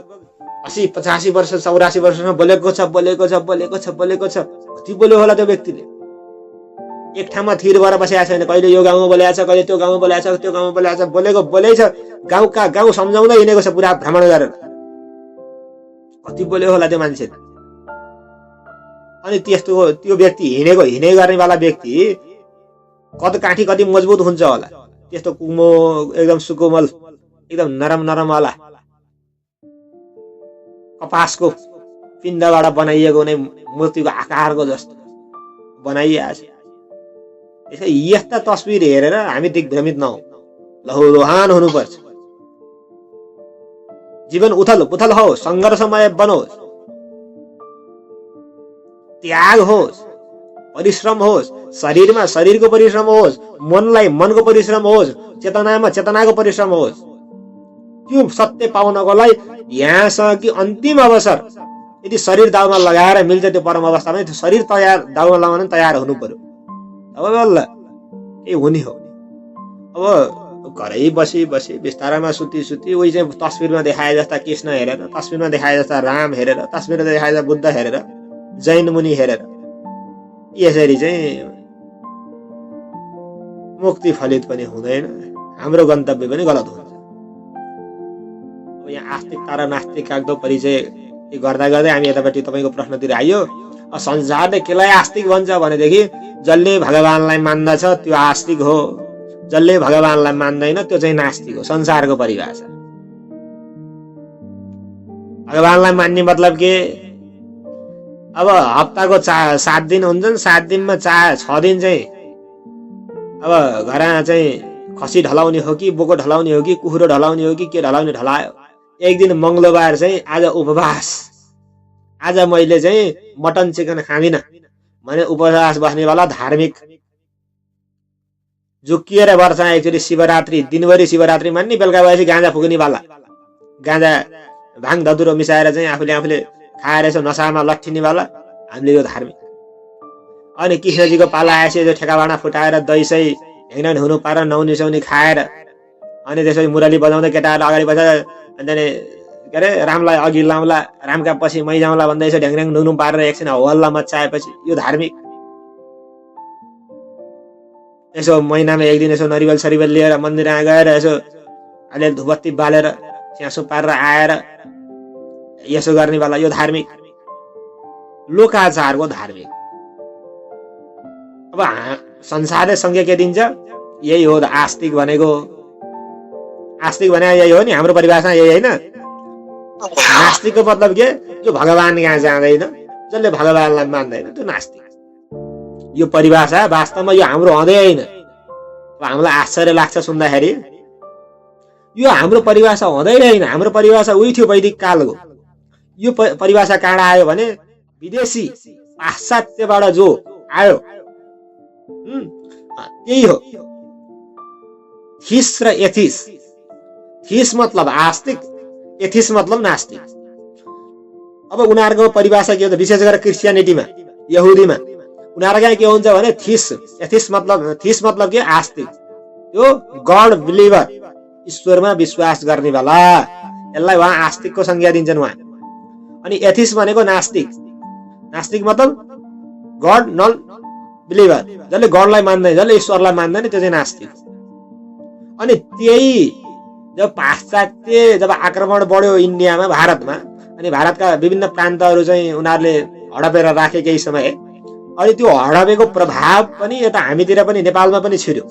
80-85 वर्ष 84 वर्षसम्म बोलेको छ। कति बोल्यो होला त्यो व्यक्तिले। एक ठाउँमा थिर भएर बसेको छैन। कहिले यो गाउँमा बोलेको छ, कहिले त्यो गाउँमा बोलेको छ, त्यो गाउँमा बोलेको छ। बोलेको बोलै छ। गाउँका गाउँ सम्झाउँदै हिँडेको छ पुरा भ्रमण गरेर। कति बोल्यो होला त्यो मान्छे। अनि त्यो व्यक्ति हिँडे गर्नेवाला व्यक्ति कद काठी कति मजबुत हुन्छ होला। त्यस्तो कुमो एकदम सुकोमल, एकदम नरम वाला कपासको पिण्डबाट बनाइएको नै मूर्तिको आकारको जस्तो बनाइएको छ। यस्ता तस्बिर हेरेर हामी दिग्भ्रमित नहौँ, लहुलुहान हुनुपर्छ। जीवन उथल पुथल होस्, सङ्घर्षमय बनोस्, त्याग होस्, परिश्रम होस्। शरीरमा शरीरको परिश्रम होस्, मनलाई मनको परिश्रम होस्, चेतनामा चेतनाको परिश्रम होस्। त्यो सत्य पाउनको लागि यहाँसम्म कि अन्तिम अवसर यदि शरीर दाउमा लगाएर मिल्छ त्यो परम अवस्थामा, त्यो शरीर दाउमा लगाउन तयार हुनु पर्यो। अब बल्ल ए हुने हो। अब घरै बसी बिस्तारामा सुती उही चाहिँ तस्बिरमा देखाए जस्ता कृष्ण हेरेर, तस्बिरमा देखाए जस्ता राम हेरेर, तस्बिरमा देखाए जस्ता बुद्ध हेरेर, जैन मुनि हेरेर यसरी चाहिँ मुक्ति फलित पनि हुँदैन, हाम्रो गन्तव्य पनि गलत हुन्छ। अब यहाँ आस्तिकता र नास्तिकताको परिचय गर्दा गर्दै हामी यतापट्टि तपाईँको प्रश्नतिर आइयो। संसारले केलाई आस्तिक भन्छ भनेदेखि जसले भगवानलाई मान्दछ त्यो आस्तिक हो, जसले भगवानलाई मान्दैन त्यो चाहिँ नास्तिक हो। संसारको परिभाषा। भगवानलाई मान्ने मतलब के? अब हप्ताको 7 दिन हुन्छन्, 7 दिनमा 6 दिन चाहिँ अब घरमा चाहिँ खसी ढलाउने हो कि बोको ढलाउने हो कि कुखुरो ढलाउने हो कि के ढलाउने ढलायो। एक दिन मंगलबार चाहिँ आज उपवास, आज मैले चाहिँ मटन चिकन खाँदिन भने उपवास बस्नेवाला धार्मिक। झुक्किएर वर्ष एकचोटि शिवरात्रि, दिनभरि शिवरात्रि मान्ने, बेलुका भएपछि गाँजा फुक्नेवाला, गाँजा भाङ धतुरो मिसाएर चाहिँ आफूले खाएर यसो नसामा लट्ठिनेवाला, हामीले यो धार्मिक। अनि कृष्णजीको पाला आएपछि जो ठेकाबाडा फुटाएर दही सही हेङ्न हुनु पारेर नौनी सौनी खाएर अनि त्यसपछि मुरली बजाउँदै केटाहरू अगाडि बसेर अनि के अरे रामलाई अघि लाउँला, रामका पछि मै जाउँला भन्दै यसो ढ्याङढ्याङ नुनु पारेर एकछिन हल्ला मचाएपछि यो धार्मिक। यसो महिनामा एक दिन यसो नरिवल सरिवल लिएर मन्दिरमा गएर यसो अलिअलि धुपत्ती बालेर स्यासो पारेर आएर यसो गर्नेवाला यो धार्मिक। लोकाचारको धार्मिक। अब संसारले संज्ञा के दिन्छ? यही हो आस्तिक भनेको। आस्तिक भने यही हो नि, हाम्रो परिभाषा यही होइन। नास्तिकको मतलब के? जो भगवान कहाँ जाँदैन, जसले भगवानलाई मान्दैन त्यो नास्तिक। यो परिभाषा वास्तवमा यो हाम्रो हुँदै होइन। हामीलाई आश्चर्य लाग्छ सुन्दाखेरि। यो हाम्रो परिभाषा हुँदै होइन। हाम्रो परिभाषा उही थियो वैदिक कालको। यो परिभाषा कहाँ आयो भने विदेशी पाश्चात्यबाट जो आयो त्यही हो। थिस र एथिस। थिस मतलब आस्तिक, एथिस मतलब नास्तिक। अब उनीहरूको परिभाषा के हो त? विशेष गरेर क्रिस्चियनिटीमा, यहुदीमा उनीहरू कहाँ के हुन्छ भने एथिस मतलब के आस्तिक, यो गड बिलिभर, ईश्वरमा विश्वास गर्ने वाला, यसलाई उहाँ आस्तिकको संज्ञा दिन्छन् उहाँ। अनि एथिस भनेको नास्तिक, नास्तिक मतलब गड नन बिलिभर, जसले गडलाई मान्दैन, जसले ईश्वरलाई मान्दैन, त्यो चाहिँ नास्तिक। अनि त्यही जब पाश्चात्य जब आक्रमण बढ्यो इन्डियामा, भारतमा, अनि भारतका विभिन्न प्रान्तहरू चाहिँ उनीहरूले हडपेर राखे केही समय, अनि त्यो हडपेको प्रभाव पनि यता हामीतिर पनि नेपालमा पनि छिर्यो।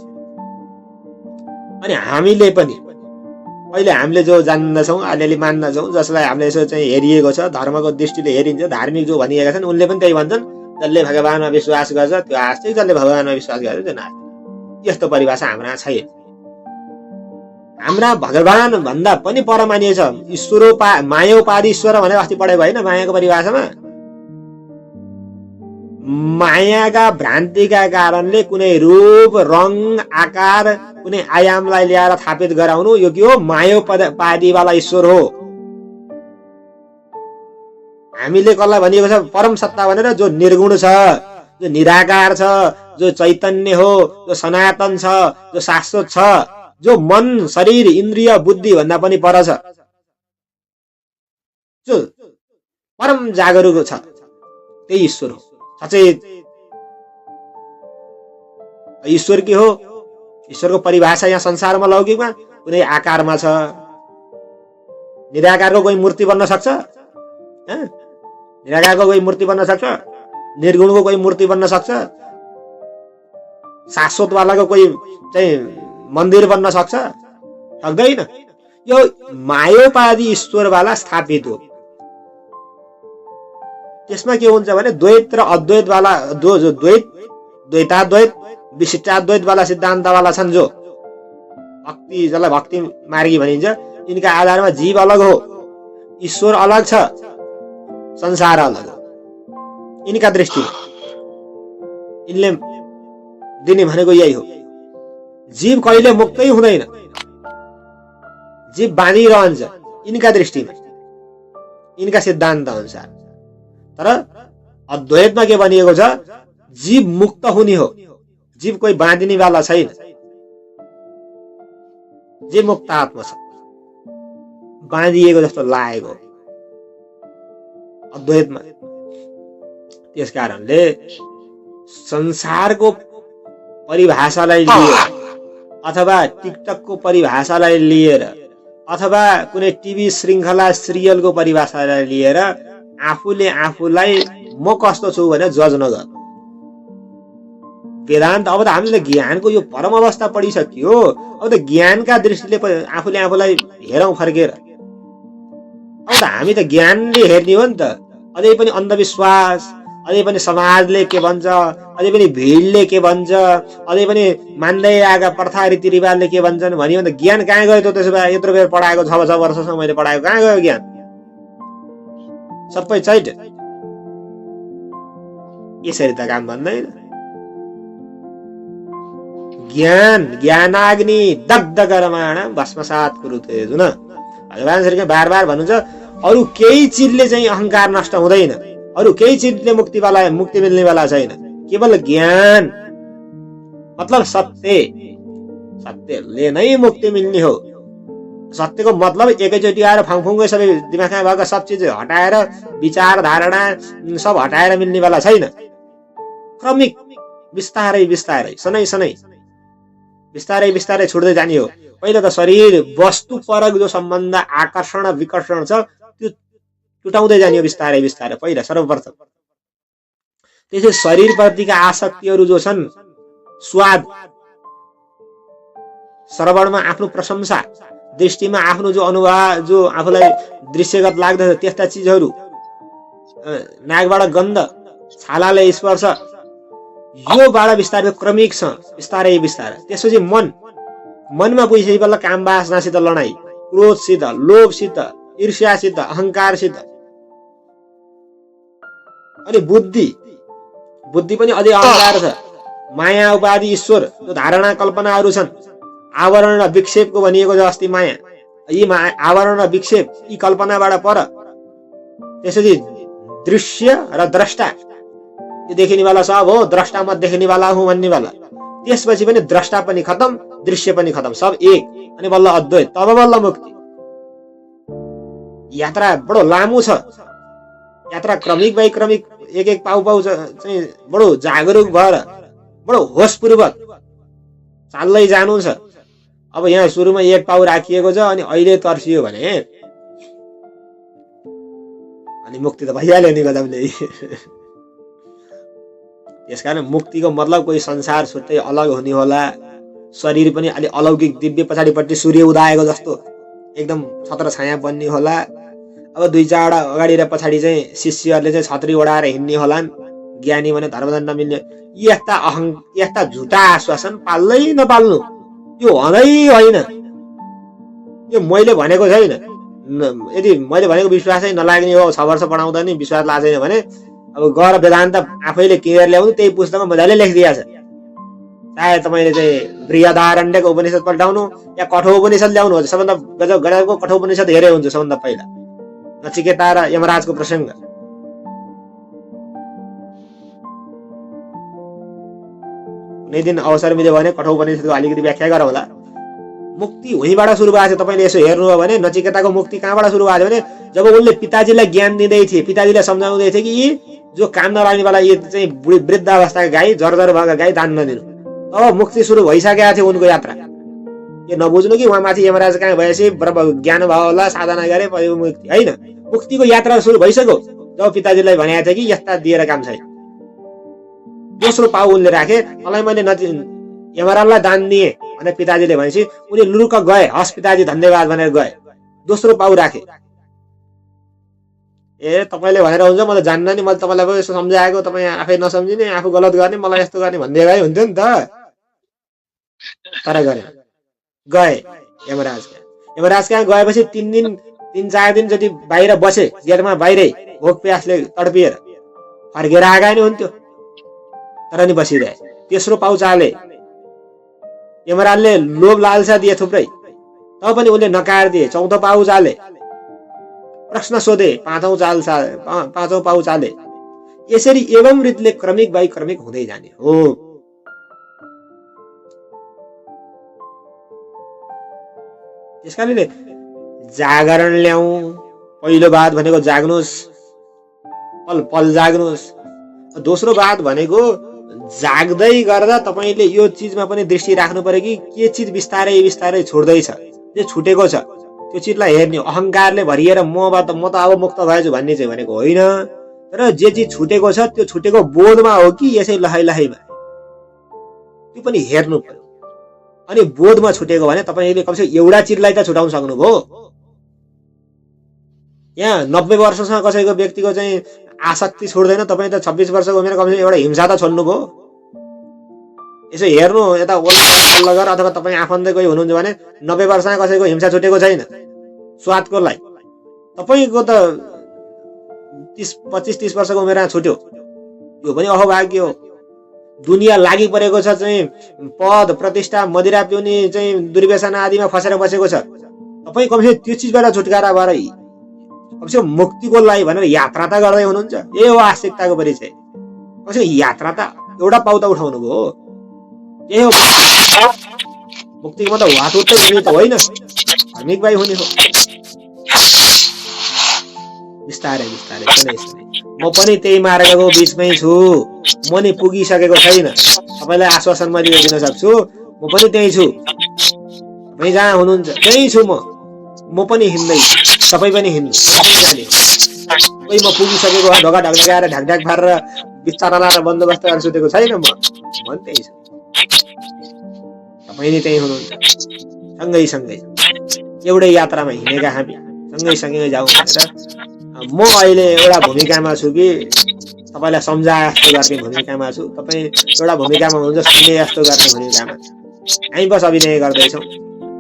अनि हामीले पनि अहिले हामीले जो जान्दछौँ, अलिअलि मान्दछौँ, जसलाई हामीले यसो चाहिँ हेरिएको छ, धर्मको दृष्टिले हेरिन्छ, धार्मिक जो भनिएका छन् उनले पनि त्यही भन्छन्, जसले भगवानमा विश्वास गर्छ त्यो आस्तिक, जसले भगवानमा विश्वास गर्छ त्यो नास्तिक। यस्तो परिभाषा हाम्रा छैन। हाम्रा भगवान भन्दा पनि पर मानिएछ मायोपादी ईश्वर भनेर अस्ति पढेको होइन मायाको परिभाषामा। मायाका भ्रान्तिका कारणले कुनै रूप, रङ, आकार, कुनै आयामलाई ल्याएर थापित गराउनु, यो के हो? मायोपादीवाला ईश्वर हो। हामीले कसलाई भनिएको छ परम सत्ता भनेर? जो निर्गुण छ, जो निराकार छ, जो चैतन्य हो, जो सनातन छ, जो शाश्वत छ, जो मन, शरीर, इन्द्रिय, बुद्धि भन्दा पनि पर छ, जो परम जागरुक छ, त्यही ईश्वर हो। सचेत ईश्वर के हो? ईश्वरको परिभाषा यहाँ संसारमा लौकिकमा कुनै आकारमा छ। निराकारको कोही मूर्ति बन्न सक्छ? निराकारको कोही मूर्ति बन्न सक्छ? निर्गुणको कोही मूर्ति बन्न सक्छ? शाश्वतवालाको कोही चाहिँ मन्दिर बन्न सक्छ? सक्दैन। यो मायोपादी ईश्वरवाला स्थापित हो। त्यसमा के हुन्छ भने द्वैत र अद्वैत वाला, जो द्वैताद्वैत, विशिष्टाद्वैत वाला सिद्धान्त वाला छन्, जो भक्ति, जसलाई भक्ति मार्गी भनिन्छ, यिनका आधारमा जीव अलग हो, ईश्वर अलग छ, संसार अलग हो। यिनका दृष्टिमा यिनले दिने भनेको यही हो। जीव कहिले मुक्तै हुँदैन, जीव बाँधिरहन्छ यिनका दृष्टिमा, यिनका सिद्धान्त अनुसार। तर अद्वैतमा के भनिएको छ? जीव मुक्त हुने हो, जीव कोही बाँधिने वाला छैन, जीव मुक्त आत्मा छ, बाँधिएको जस्तो लागेको अद्वैतमा। त्यस कारणले संसारको परिभाषालाई लिएर अथवा टिकटकको परिभाषालाई लिएर अथवा कुनै टिभी श्रृङ्खला सिरियलको परिभाषालाई लिएर आफूले आफूलाई म कस्तो छु भनेर जज नगर। वेदान्त, अब त हामीले ज्ञानको यो परम अवस्था पढिसक्यो, अब त ज्ञानका दृष्टिले आफूले आफूलाई हेरौँ फर्केर। अब त हामी त ज्ञानले हेर्ने हो नि त। अझै पनि अन्धविश्वास, अझै पनि समाजले के भन्छ, अझै पनि भिडले के भन्छ, अझै पनि मान्दै आएका प्रथा रीतिरिवाजले के भन्छन् भनियो भने त ज्ञान कहाँ गयो त? त्यसो भए यत्रो बेर पढाएको 6 वर्षसम्म मैले पढाएको कहाँ गयो ज्ञान? सबै चैट। यसरी त काम भन्दैन। ज्ञानाग्नि दग्ध गरमाण भस्मसात कुरुते जुन भगवान श्रीले बार बार भन्नुहुन्छ, अरू केही चिजले चाहिँ अहंकार नष्ट हुँदैन, अरू केही चिजले मुक्ति मिल्ने वाला छैन, केवल ज्ञान मतलब सत्यले नै मुक्ति मिल्ने हो। सत्यको मतलब एकैचोटि आएर फाङफुङकै सबै दिमागमा भएका सब चिज हटाएर, विचार धारणा सब हटाएर मिल्ने वाला छैन। क्रमिक, बिस्तारै बिस्तारै, सनै सनै, बिस्तारै बिस्तारै छुट्दै जाने हो। पहिला त शरीर वस्तु परक जो सम्बन्ध, आकर्षण विकर्षण छ, त्यो टुटाउँदै जाने हो बिस्तारै बिस्तारै, पहिला सर्वप्रथम। त्यसै शरीर प्रतिका आसक्तिहरू जो छन्, स्वाद, श्रवणमा आफ्नो प्रशंसा, दृष्टिमा आफ्नो जो अनुभव, जो आफूलाई दृश्यगत लाग्दछ त्यस्ता चिजहरू, नाकबाट गन्ध, छालाले स्पर्श, योबाट बिस्तारै क्रमिक छ, बिस्तारै बिस्तारै। त्यसपछि मनमा पुगिसकेपछि बल्ल काम वासनासित लडाई, क्रोधसित, लोभसित, ईर्ष्यासित, अहंकारसित। अनि बुद्धि पनि अझै अहंकार छ, माया उपाधि ईश्वर जो धारणा कल्पनाहरू छन्, आवरण र विक्षेपको भनिएको छ अस्ति माया, यी आवरण र विक्षेप, यी कल्पनाबाट पर। त्यसपछि दृश्य र द्रष्टा, त्यो देखिनेवाला सब हो, द्रष्टा म देखिनेवाला हुँ भन्नेवाला। त्यसपछि पनि द्रष्टा पनि खतम, दृश्य पनि खतम, सब एक, अनि बल्ल अद्वैत, तब बल्ल मुक्ति। यात्रा बडो लामो छ। यात्रा क्रमिक बाई क्रमिक एक एक पाउ पाउ चाहिँ बडो जागरुक भएर बडो होसपूर्वक चाल्दै जानु छ। अब यहाँ सुरुमा एक पाउ राखिएको छ, अनि अहिले तर्सियो भने अनि मुक्ति त भइहाल्यो नि गजबले। त्यसकारण मुक्तिको मतलब कोही संसार छुट्टै अलग हुने होला, शरीर पनि अलि अलौकिक दिव्य पछाडिपट्टि सूर्य उदाएको जस्तो एकदम छत्र छाया बन्ने होला। अब दुई चारवटा अगाडि र पछाडि चाहिँ शिष्यहरूले चाहिँ छत्री ओढाएर हिँड्ने होलान्। ज्ञानी भने धर्मदण्ड मिल्ने। यस्ता झुटा आश्वासन पाल्दै नपाल्नु, यो हुँदै होइन। यो मैले भनेको छैन। यदि मैले भनेको विश्वासै नलाग्ने हो, 6 वर्ष पढाउँदा नि विश्वास लाग्दैन भने अब गएर वेदान्त आफैले किनेर ल्याउनु, त्यही पुस्तकमा मजाले लेखिदिएको छ। चाहे तपाईँले चाहिँ बृहदारण्यक उपनिषद पल्टाउनु या कठोपनिषद ल्याउनु, सबभन्दा गजबको कठोपनिषद हेरे हुन्छ सबभन्दा पहिला, नचिकेता र यमराजको प्रसङ्ग। कुनै दिन अवसर मिल्यो भने कठोपनिषदको अलिकति व्याख्या गरौँला। मुक्ति उहीँबाट सुरु भएको छ। तपाईँले यसो हेर्नुभयो भने नचिकेताको मुक्ति कहाँबाट सुरु भएको छ भने जब उनले पिताजीलाई ज्ञान दिँदै थिए, पिताजीलाई सम्झाउँदै थिए कि यी जो काम नलाग्नेवाला यी चाहिँ वृद्ध अवस्थाका गाई, जर्जर भएका गाई दान नदिनु। अब मुक्ति सुरु भइसकेको थियो उनको यात्रा। यो नबुझ्नु कि उहाँ माथि यमराज कहाँ भएपछि ज्ञान भयो होला, साधना गरे मुक्ति होइन। मुक्तिको यात्रा सुरु भइसक्यो जब पिताजीलाई भनेको थियो कि यस्ता दिएर काम छैन। दोस्रो पाउ उनले राखे, मलाई मैले यमराजलाई दान दिए भनेर पिताजीले भनेपछि उनी लुरुक्क गए, हस् पिताजी धन्यवाद भनेर गए। दोस्रो पाउ राखे, ए तपाईँले भनेर हुन्छ, म त जान्न नि, मैले तपाईँलाई पो यसो सम्झाएको, तपाईँ आफै नसम्झिने, आफू गलत गर्ने, मलाई यस्तो गर्ने भनिदिए भए हुन्थ्यो नि त। तर गरे, गए यमराज कहाँ। यमराज कहाँ गएपछि 3-4 दिन जति बाहिर बसे, गेटमा बाहिरै भोक प्यासले तडपिएर फर्केर आएका नि हुन्थ्यो, तर नि बसिरहे। तेस्रो पाउ चाले, यमराजले लोभ लालसा दिए थुप्रै, तब पनि उनले नकार दिए। चौथो पाउ चाले, प्रश्न सोधे, पाँचौं पाउ चाले। यसरी एवं रीतिले क्रमिक बाई क्रमिक हुँदै जाने हो। त्यसकारणले जागरण ल्याऊ। पहिलो बात भनेको जाग्नुहोस्, पल पल जाग्नुहोस्। दोस्रो बात भनेको जाग्दै गर्दा तपाईँले यो चिजमा पनि दृष्टि राख्नु पर्यो कि के चिज बिस्तारै बिस्तारै छुट्दैछ, जे छुटेको छ त्यो चिजलाई हेर्ने। अहङ्कारले भरिएर म त अब मुक्त भएछु भन्ने चाहिँ भनेको होइन, तर जे चिज छुटेको छ त्यो छुटेको बोधमा हो कि यसै लहाइ लहाइमा, त्यो पनि हेर्नु पर्यो। अनि बोधमा छुटेको भने तपाईँले कमसे एउटा चिजलाई त छुटाउन सक्नुभयो। यहाँ 90 वर्षसम्म कसैको व्यक्तिको चाहिँ आसक्ति छोड्दैन, तपाईँ त 26 वर्षको उमेर कमसे एउटा हिंसा त छोड्नुभयो। यसो हेर्नु यता वल्ल गर, अथवा तपाईँ आफन्दै कोही हुनुहुन्छ भने 90 वर्षमा कसैको हिंसा छुटेको छैन स्वादको लागि। तपाईँको त 25-30 वर्षको उमेरमा छुट्यो, यो पनि अहोभाग्य हो। दुनियाँ लागि परेको छ चाहिँ पद प्रतिष्ठा मदिरा पिउने चाहिँ दुर्व्यसना आदिमा फसेर बसेको छ। तपाईँ कमसे त्यो चिजबाट छुटकारा भएर कमसे मुक्तिको लागि भनेर यात्रा त गर्दै हुनुहुन्छ। ए हो आस्तिकताको परिचय। कमसे यात्रा त एउटा पाउ त उठाउनु भयो। ए हो मुक्तिको त वातुत्तै हुने त होइन, धार्मिक बाई हुने हो। बिस्तारै बिस्तारै सुनै, म पनि त्यही मार्गको बिचमै छु, म नि पुगिसकेको छैन। तपाईँलाई आश्वासन म दिन सक्छु, म पनि त्यही छु। तपाईँ जहाँ हुनुहुन्छ त्यही छु म पनि हिँड्दैछु, तपाईँ पनि हिँड्नु। कोही म पुगिसकेको ढोका ढकढकाएर ढाकढाक फारेर बिस्तारा लाएर बन्दोबस्त गरेर सुतेको छैन। म त्यही छु, तपाईँ नि त्यही हुनुहुन्छ। सँगै सँगै एउटै यात्रामा हिँडेका हामी, सँगै सँगै जाउँ भनेर म अहिले एउटा भूमिकामा छु कि तपाईँलाई सम्झाए जस्तो गर्ने भूमिकामा छु, तपाईँ एउटा भूमिकामा हुनुहुन्छ सुने जस्तो गर्ने भूमिकामा। हामी बस अभिनय गर्दैछौँ।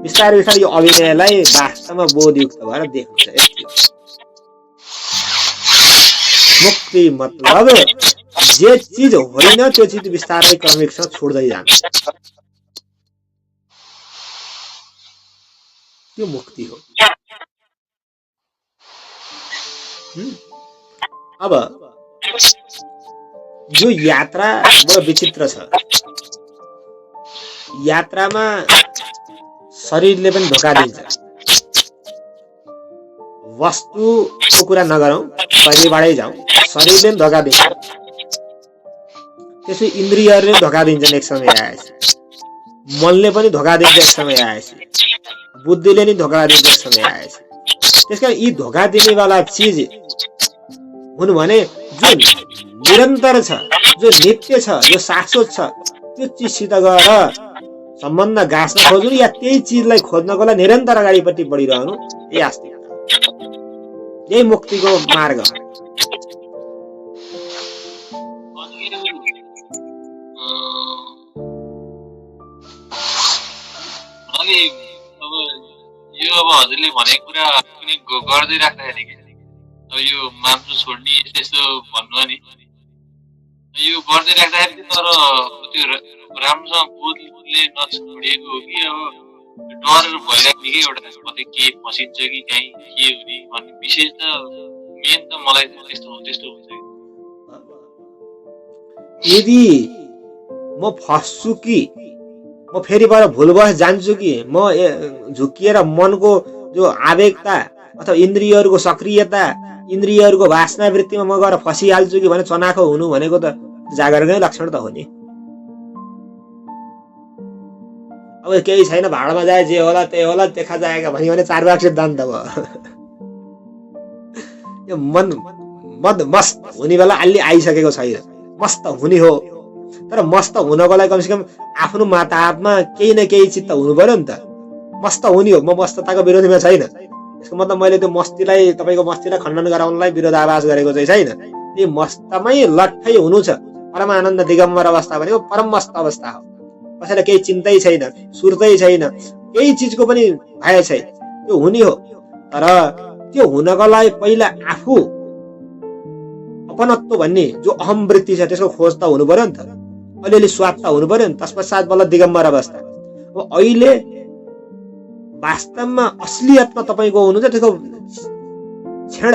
बिस्तारै बिस्तारै यो अभिनयलाई वास्तवमा बोधयुक्त भएर देख्नु छ। मुक्ति मतलब जे चिज होइन त्यो चिज बिस्तारै क्रमिकसँग छोड्दै जान्छ, त्यो मुक्ति हो। अब यो यात्रा बडो विचित्र छ। यात्रामा शरीरले पनि धोका दिन्छ। वस्तुको कुरा नगरौँ, शरीरबाटै जाउँ, शरीरले पनि धोका दिन्छ। त्यसो इन्द्रियहरूले पनि धोका दिन्छन् एक समय आएपछि, मनले पनि धोका दिन्छ एक समय आएपछि, बुद्धिले नि धोका दिन्छ एक समय आएपछि। त्यसकारण यी धोका दिनेवाला चिज हुनु भने जो निरन्तर छ, जो नित्य छ, जो शाश्वत छ, त्यो चिजसित गएर सम्बन्ध गाँस्न खोज्नु या त्यही चिजलाई खोज्नको लागि निरन्तर अगाडिपट्टि बढिरहनु, यही आस्तिकता, यही मुक्तिको मार्ग। यो अब हजुरले भनेको कुरा पनि गर्दै राख्दाखेरि अब यो मान्नु छोड्ने यस्तो भन्नु नि, यो गर्दै राख्दाखेरि तर त्यो राम्रोसँग बोधले नछोडिएको हो कि अब डर भइराख्ने कि एउटा कतै के फसिन्छ कि कहीँ के हुने भन्ने विशेष त मेन त मलाई त्यस्तो हुन्छ। यदि म फस्छु कि म फेरिबाट भुलवश जान्छु कि म झुकिएर मनको जो आवेगता अथवा इन्द्रियहरूको सक्रियता, इन्द्रियहरूको वासनावृत्तिमा म गएर फसिहाल्छु कि भने चनाखो हुनु भनेको त जागरकै लक्षण त हो नि। अब केही छैन, भाडामा जाए जे होला त्यही होला, देखा जाएगा भन्यो भने चारबाग सिद्धान्त भयो। यो मन मस्त हुने बेला अलि आइसकेको छैन, मस्त हुने हो। तर मस्त हुनको लागि कमसेकम आफ्नो मातामा केही न केही चित्त हुनु पर्यो नि त। मस्त हुने हो, म मस्तताको विरोधीमा छैन। यसको मतलब मैले त्यो मस्तीलाई, तपाईँको मस्तीलाई खण्डन गराउनलाई विरोधाभास गरेको चाहिँ छैन। यी मस्तमै लट्ठै हुनु छ। परम आनन्द दिगम्बर अवस्था भनेको परम मस्त अवस्था हो। कसैलाई केही चिन्तै छैन, सुर्तै छैन, केही चिजको पनि भय छैन, त्यो हुने हो। तर त्यो हुनको लागि पहिला आफू अपनत्व भन्ने जो अहम वृत्ति छ त्यसको खोज त हुनु पर्यो नि त, अलिअलि स्वाद त हुनु पर्यो नि। तत्पश्चात बल्ल दिगम्बर अवस्था। अब अहिले वास्तवमा असलियतमा तपाईँको हुनुहुन्छ त्यसको क्षण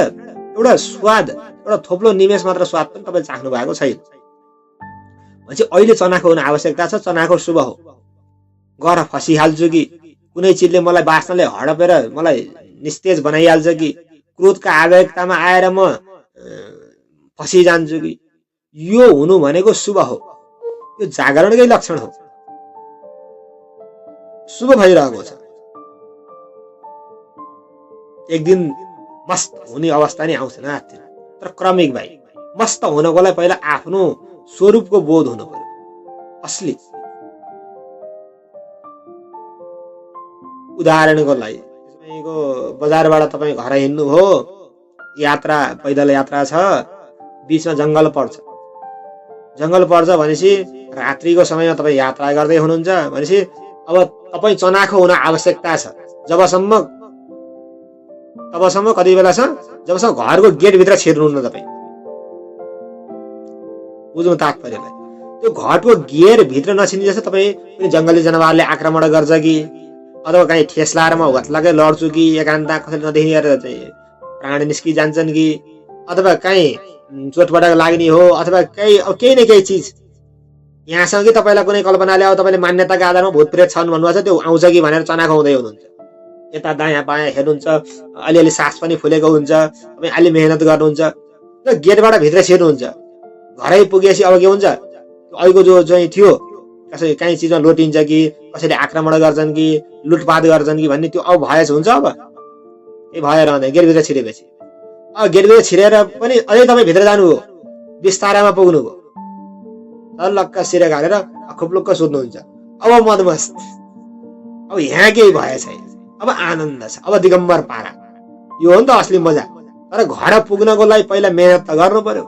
एउटा स्वाद, एउटा थोप्लो निमेष मात्र स्वाद पनि तपाईँले चाख्नु भएको छैन भनेपछि अहिले चनाखो हुन आवश्यकता छ। चनाखो शुभ हो। गएर फसिहाल्छु कि कुनै चिजले मलाई वासनाले हडपेर मलाई निस्तेज बनाइहाल्छ कि क्रोधका आवेगतामा आएर म फसिजान्छु कि, यो हुनु भनेको शुभ हो। यो जागरणकै लक्षण हो, शुभ भइरहेको छ। एक दिन मस्त हुने अवस्था नै आउँछ न, तर क्रमिक भाइ। मस्त हुनको लागि पहिला आफ्नो स्वरूपको बोध हुनु पर्यो, असली। उदाहरणको लागि तपाईँको बजारबाट तपाईँ घर हिँड्नु हो, यात्रा पैदल यात्रा छ, बीचमा जङ्गल पर्छ। जङ्गल पर्छ भनेपछि रात्रिको समयमा तपाईँ यात्रा गर्दै हुनुहुन्छ भनेपछि अब तपाईँ चनाखो हुन आवश्यकता छ। तबसम्म कति बेला छ, जबसम्म घरको गेटभित्र छिर्नुहुन्न तपाईँ। बुझ्नु तात्पर्यलाई। त्यो घरको गेटभित्र नछिर्ने तपाईँ कुनै जङ्गली जनावरले आक्रमण गर्छ कि, अथवा कहीँ ठेस लाएर म होतलाकै लड्छु कि, एकान्त कसैले नदेखिएर चाहिँ प्राण निस्किजान्छन् कि, अथवा कहीँ चोटपटक लाग्ने हो, अथवा केही न केही चिज यहाँसँग कि तपाईँलाई कुनै कल्पनाले अब तपाईँले मान्यताको आधारमा भूत प्रेत छन् भन्नुभएको छ, त्यो आउँछ कि भनेर चनाखो हुँदै हुनुहुन्छ। यता दायाँ बायाँ हेर्नुहुन्छ, अलिअलि सास पनि फुलेको हुन्छ, तपाईँ अलि मेहनत गर्नुहुन्छ र गेटबाट भित्र छिर्नुहुन्छ। घरै पुगेपछि अब के हुन्छ, अहिलेको जो चाहिँ थियो कसै काहीँ चिजमा लोटिन्छ कि, कसैले आक्रमण गर्छन् कि, लुटपाट गर्छन् कि भन्ने त्यो अब भएछ हुन्छ। अब केही भएर रहँदैन गेटभित्र छिरेपछि। अब गेटभित्र छिरेर पनि अझै तपाईँ भित्र जानुभयो, बिस्तारामा पुग्नुभयो, लक्क सिरे घालेर खुप्लुक्क सुत्नुहुन्छ। अब मदमस्त, अब यहाँ केही भएछ, अब आनन्द छ, अब दिगम्बर पारा। यो हो नि त असली मजा। तर घर पुग्नको लागि पहिला मेहनत त गर्नु पर्यो।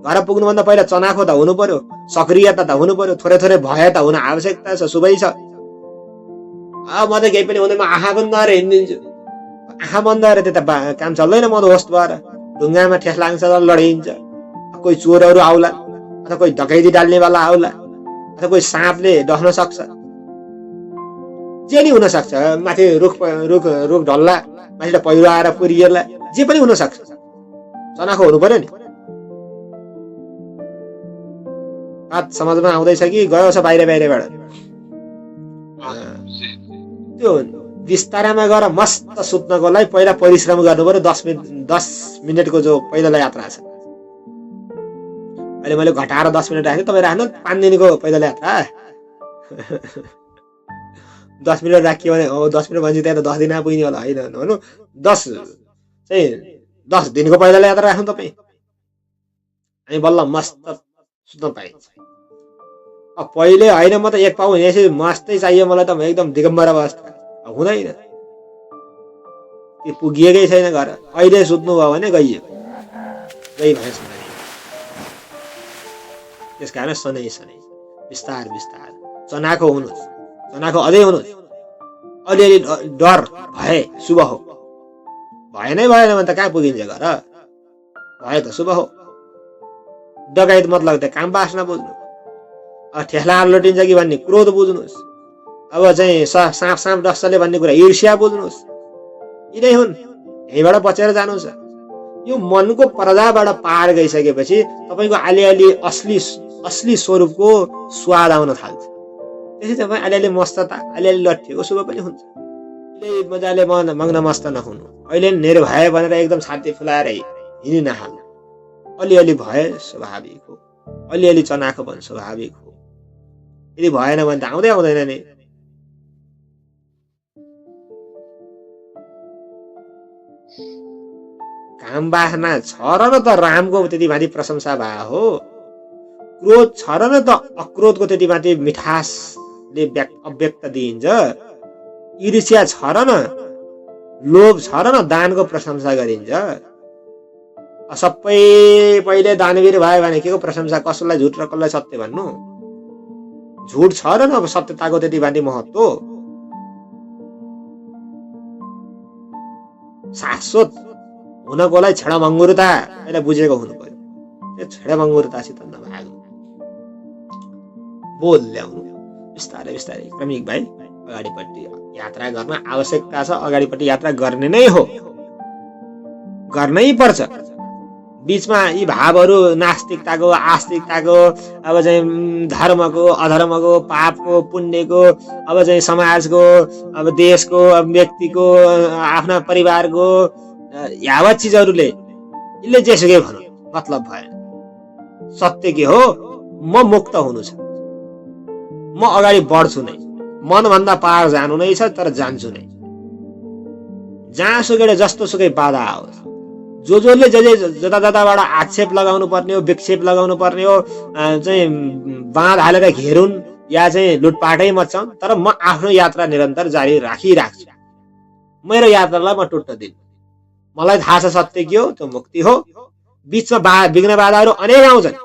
घर पुग्नुभन्दा पहिला चनाखो त हुनु पर्यो, सक्रियता त हुनु पर्यो, थोरै थोरै भए त हुन आवश्यकता छ, शुभै छ। अब म त केही पनि हुँदैन, म आँखा बन्द गरेर हिँडिदिन्छु। आँखा बन्द गरेर त्यता काम चल्दैन। म त होस्ट भएर ढुङ्गामा ठेस लाग्छ, लडिन्छ। कोही चोरहरू आउला, अथवा कोही डकैती डाल्नेवाला आउला, अथवा कोही साँपले डस्न सक्छ, जे नि हुन सक्छ। माथि रुख ढल्ला, माथि पहिरो आएर पुरिएला, जे पनि हुन सक्छ। चनाखो हुनु पर्यो नि। बात समाजमा आउँदैछ कि गयो छ बाहिरबाट त्यो बिस्तारामा गएर मस्त सुत्नको लागि पहिला परिश्रम गर्नु पर्यो 10 मिनटको जो पैदल यात्रा छ अहिले मैले घटाएर 10 मिनट राखेँ तपाईँ राख्नु 5 दिनको पैदल यात्रा 10 मिनट राखियो भने 10 मिनट भन्छ त्यहाँ त 10 दिन पुग्ने होला होइन भनौँ 10 दिनको पैदल यात्रा राख्नु तपाईँ अनि बल्ल मस्त सुत्न पाइन्छ पहिले होइन म त एक पाउ यसरी मस्तै चाहियो मलाई त एकदम दिगम्बर अवस्था हुँदैन त्यो पुगिएकै छैन घर अहिले सुत्नु भयो भने गइयो गई भएछ त्यस कारण सनै बिस्तार चनाखो हुनुहोस् चनाखो अझै हुनुहोस् अलिअलि डर भए शुभ हो भएनै भएन भने त कहाँ पुगिन्छ घर भए त शुभ हो डकाइत मतलब त काम बास्ना बुझ्नु ठेला लोटिन्छ कि भन्ने क्रोध बुझ्नुहोस् अब चाहिँ साँप डस्सले भन्ने कुरा ईर्ष्या बुझ्नुहोस् यिनै हुन् यहीँबाट बचेर जानु छ यो मनको पर्दाबाट पार गइसकेपछि तपाईँको अलिअलि असली स्वरूपको स्वाद आउन थाल्छ त्यसै तपाईँ अलिअलि मस्तता अलिअलि लट्ठीको शुभ पनि हुन्छ अहिले मजाले मग्न मस्त नहुनु अहिले निर्भय भनेर एकदम छाती फुलाएर हिँड्न नहाल्नु अलिअलि भए स्वाभाविक हो अलिअलि चनाखो पनि स्वाभाविक हो यदि भएन भने त आउँदैन नि काम बासना छ र न त रामको त्यति माथि प्रशंसा भए हो क्रोध छ र न त अक्रोधको त्यति माथि मिठासले अव्यक्त दिइन्छ ईर्ष्या छ र न लोभ छ र न दानको प्रशंसा गरिन्छ सबै पहिले दानवीर भयो भने के को प्रशंसा कसलाई झुट र कसलाई सत्य भन्नु झुट छ र न सत्यताको त्यति माथि महत्त्व शाश्वत हुनको लागि छेडमङ्गुरता पहिला बुझेको हुनु पर्यो त्यो छेडमङ्गुरतासित नभाग्नु बोध ल्याउनु बिस्तारै क्रमिक भाइ अगाडिपट्टि यात्रा गर्न आवश्यकता छ अगाडिपट्टि यात्रा गर्ने नै हो गर्नै पर्छ बीचमा यी भावहरू नास्तिकताको आस्तिकताको अब चाहिँ धर्मको अधर्मको पापको पुण्यको अब चाहिँ समाजको अब देशको अब व्यक्तिको आफ्ना परिवारको यावत चिजहरूले यसले जेसुकै भनौँ मतलब भएन सत्य के हो म मुक्त हुनु छ म अगाडि बढ्छु नै मनभन्दा पार जानु नै छ तर जान्छु नै जहाँसुकै जस्तो सुकै बाधा आओस् जसले जताबाट आक्षेप लगाउनु पर्ने हो विक्षेप लगाउनु पर्ने हो चाहिँ बाँध हालेर घेरुन् या चाहिँ लुटपाटै मचाउन् तर म आफ्नो यात्रा निरन्तर जारी राखिराख्छु मेरो यात्रालाई म टुट्न दिन्छु मलाई थाहा छ सत्य के हो त्यो मुक्ति हो बीचमा विघ्न बाधाहरू अनेक आउँछन्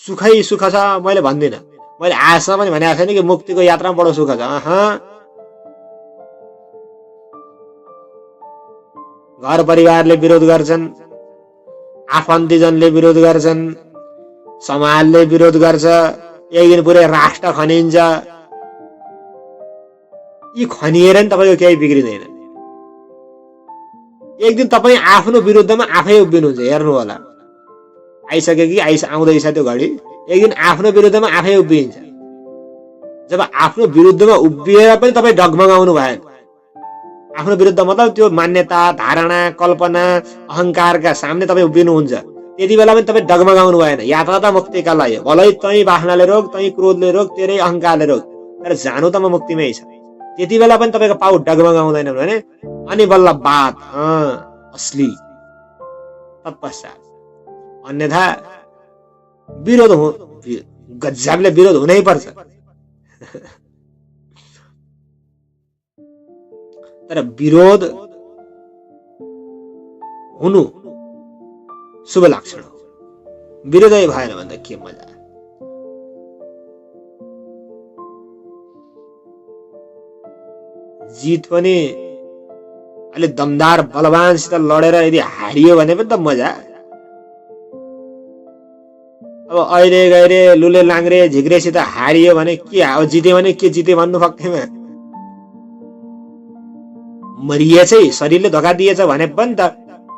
सुखै सुख छ मैले भन्दिनँ मैले आजसम्म पनि भनेको छैन कि मुक्तिको यात्रामा बडो सुख छ घर परिवारले विरोध गर्छन् आफन्तीजनले विरोध गर्छन् समाजले विरोध गर्छ एक दिन पुरै राष्ट्र खनिन्छ यी खनिएर नि तपाईँको केही बिग्रिँदैन एक दिन तपाईँ आफ्नो विरुद्धमा आफै उभिनुहुन्छ हेर्नु होला आइसक्यो कि आउँदैछ त्यो घडी एक दिन आफ्नो विरुद्धमा आफै उभिन्छ जब आफ्नो विरुद्धमा उभिएर पनि तपाईँ डगमगाउनु भएन आफ्नो विरुद्ध मतलब त्यो मान्यता धारणा कल्पना अहंकारका सामने तपाईँ उभिनुहुन्छ त्यति बेला पनि तपाईँ डगमगाउनु भएन यात्रा त मुक्तिका लागि हो भलै तै वासनाले रोग तै क्रोधले रोग तेरै अहंकारले रोग तर जानु त म मुक्तिमै छ त्यति बेला पनि तपाईँको पाउ डगमगाउँदैन भने अनि बल्ल बात असली तत्पश्चात अन्यथा विरोध गजबले विरोध हुनै पर्छ तर विरोध हुनु शुभ लक्षण हो विरोधै भएन भन्दा के मजा जित पनि अलि दमदार बलवानसित लडेर यदि हारियो भने पनि त मजा अब अहिले गएर लुले लाङ्रे झिग्रेसित हारियो भने के अब जित्यो भने के जित्यो भन्नु सक्दैमा मरिएछ शरीरले धोका दिएछ भने पनि त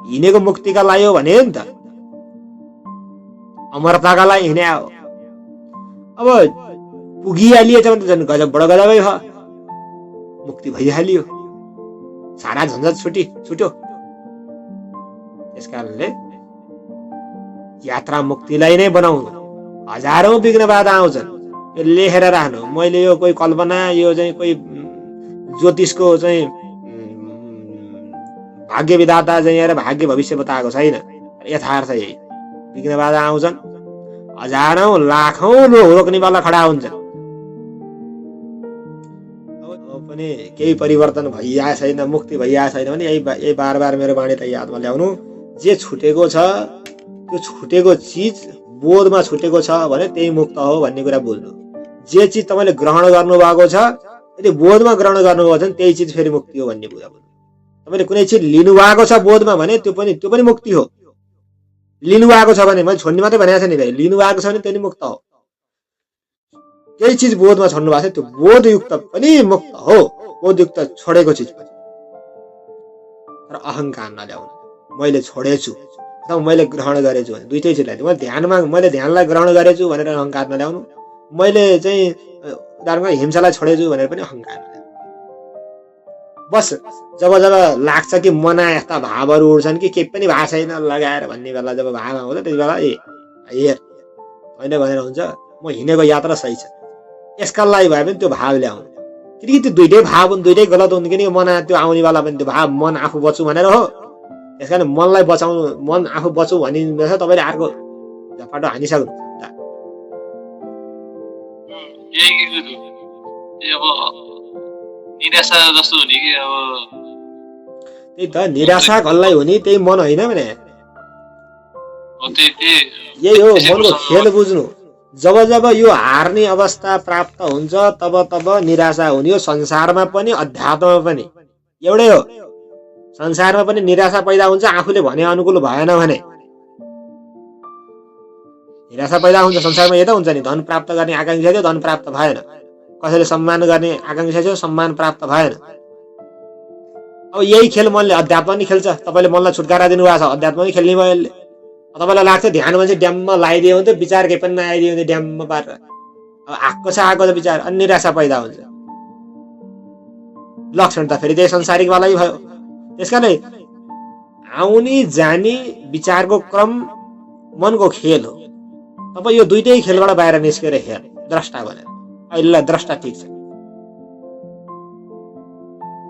हिँडेको मुक्तिका लागि हो भने नि त अमरताका लागि हिँडे हो। अब पुगिहालिएछ भने त झन् गजब बडो गजबै भयो, मुक्ति भइहालियो, सारा झन्झट छुट्यो। त्यसकारणले यात्रा मुक्तिलाई नै बनाउनु। हजारौं विघ्न बाधा आउँछन्, यो लेखेर राख्नु। मैले यो कोही कल्पना, यो चाहिँ कोही ज्योतिषको चाहिँ भाग्य विधाता चाहिँ हेर भाग्य भविष्य बताएको छैन, यथार्थ यही। विघ्न बाधा आउँछन्, हजारौं लाखौं रोक्नेवाला खडा हुन्छन्, पनि केही परिवर्तन भइरहेको छैन, मुक्ति भइरहेको छैन भने यही बार बार मेरो बाणी त यादमा ल्याउनु। जे छुटेको छ, त्यो छुटेको चिज बोधमा छुटेको छ भने त्यही मुक्त हो भन्ने कुरा बुझ्नु। जे चिज तपाईँले ग्रहण गर्नुभएको छ, यदि बोधमा ग्रहण गर्नुभएको छ भने त्यही चिज फेरि मुक्ति हो भन्ने कुरा बुझ्नु। तपाईँले कुनै चिज लिनुभएको छ बोधमा भने त्यो पनि मुक्ति हो। लिनुभएको छ भने, मैले छोड्ने मात्रै भनेको छ नि भाइ, लिनुभएको छ भने त्यो नि मुक्त हो। केही चिज बोधमा छोड्नु भएको छ त्यो बोधयुक्त पनि मुक्त हो, बोधयुक्त छोडेको चिज पनि। तर अहङ्कार नल्याउनु, मैले छोडेछु अथवा मैले ग्रहण गरेछु भने दुईटै चिजलाई। मैले ध्यानलाई ग्रहण गरेछु भनेर अहङ्कार नल्याउनु, मैले चाहिँ उदाहरणको हिंसालाई छोडेछु भनेर पनि अहङ्कार नल्याउनु। बस जब लाग्छ कि मना यस्ता भावहरू उठ्छन् कि केही पनि भएको छैन लगाएर भन्ने बेला, जब भाव आउँछ त्यति बेला हेर होइन भनेर हुन्छ, म हिँडेको यात्रा सही छ, यसका लागि भए पनि त्यो भाव ल्याउनु। किनकि त्यो दुइटै भाव हुन्, दुइटै गलत हुन्। किनकि मना त्यो आउने बेला पनि त्यो भाव मन आफू बच्छु भनेर हो। त्यस कारण मनलाई बचाउनु, मन आफू बचु भनिँदैछ, तपाईँले अर्को झपाटो हानिसक्नु। त्यही त निराशा कसलाई हुने, त्यही मन होइन भने। यही हो मनको खेल बुझ्नु। जब यो हार्ने अवस्था प्राप्त हुन्छ तब निराशा हुने हो। संसारमा पनि अध्यात्ममा पनि एउटै हो। संसारमा पनि निराशा पैदा हुन्छ आफूले भने अनुकूल भएन भने। निराशा पैदा हुन्छ संसारमा, यता हुन्छ नि। धन प्राप्त गर्ने आकांक्षा थियो, धन प्राप्त भएन। कसैले सम्मान गर्ने आकांक्षा थियो, सम्मान प्राप्त भएन। अब यही खेल मनले अध्यात्म नि खेल्छ। तपाईँले मनलाई छुटकारा दिनुभएको छ, अध्यात्म नि खेल्ने भयो यसले। तपाईँलाई लाग्छ ध्यान मान्छे ड्याम्म लगाइदियो भने त विचार केही पनि नआइदियो भने ड्याम्म पारेर अब आएको छ विचार, अनि निराशा पैदा हुन्छ। लक्षण त फेरि त्यही संसारिकवालै भयो। त्यसकारणले आउने जाने विचारको क्रम मनको खेल हो। तपाईँ यो दुइटै खेलबाट बाहिर निस्केर हेर, द्रष्टा भनेर। अहिलेलाई द्रष्टा ठिक छ।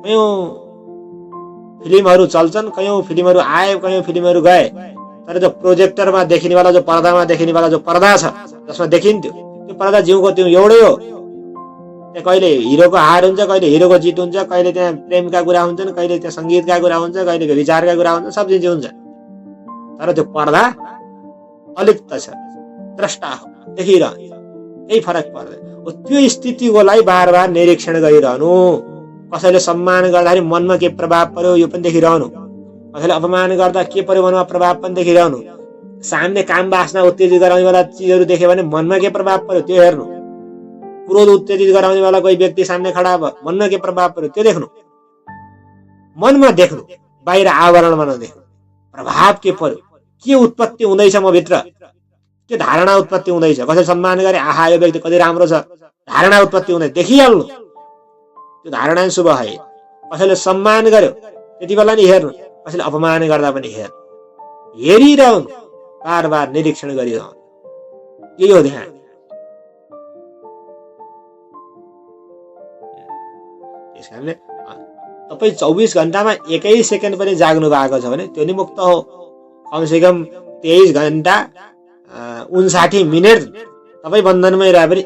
कयौं फिल्महरू चल्छन्, कयौं फिल्महरू आए, कयौं फिल्महरू गए, तर जो प्रोजेक्टरमा देखिनेवाला, जो पर्दामा देखिनेवाला जो पर्दा छ, जसमा देखिन्थ्यो त्यो पर्दा जिउको त्यो एउटै हो। त्यहाँ कहिले हिरोको हार हुन्छ, कहिले हिरोको जित हुन्छ, कहिले त्यहाँ प्रेमका कुरा हुन्छन्, कहिले त्यहाँ सङ्गीतका कुरा हुन्छ, कहिले विचारका कुरा हुन्छ, सब चिज हुन्छ। तर त्यो पर्दा अलिप्त छ, द्रष्टा हो, देखिरहने, केही फरक पर्दैन। त्यो स्थितिको लागि बार बार निरीक्षण गरिरहनु। कसैले सम्मान गर्दाखेरि मनमा के प्रभाव पर्यो यो पनि देखिरहनु। कसैले अपमान गर्दा के पर्यो मनमा प्रभाव पनि देखिरहनु। सामने काम वासना उत्तेजित गराउने वाला चिजहरू देख्यो भने मनमा के प्रभाव पर्यो त्यो हेर्नु। क्रोध उत्तेजित गराउने वाला कोही व्यक्ति सामने खडा भयो, मनमा के प्रभाव पर्यो त्यो देख्नु। मनमा देख्नु, बाहिर आवरणमा नदेख्नु। प्रभाव के पर्यो, के उत्पत्ति हुँदैछ म भित्र, के धारणा उत्पत्ति हुँदैछ। कसैले सम्मान गरे, आहा यो व्यक्ति कति राम्रो छ, धारणा उत्पत्ति हुँदैछ, देखिहाल्नु त्यो धारणा शुभ है। कसैले सम्मान गर्यो त्यति बेला नि हेर्नु, कसैले अपमान गर्दा पनि हेर्नु। हेरिरहनु, बार बार निरीक्षण गरिरहनु, यही हो ध्यान। त्यसकारणले तपाईँ 24 घण्टामा 1 सेकेन्ड पनि जाग्नु भएको छ भने त्यो नि मुक्त हो। कमसेकम 23 घण्टा 59 मिनट तपाईँ बन्धनमै रहे पनि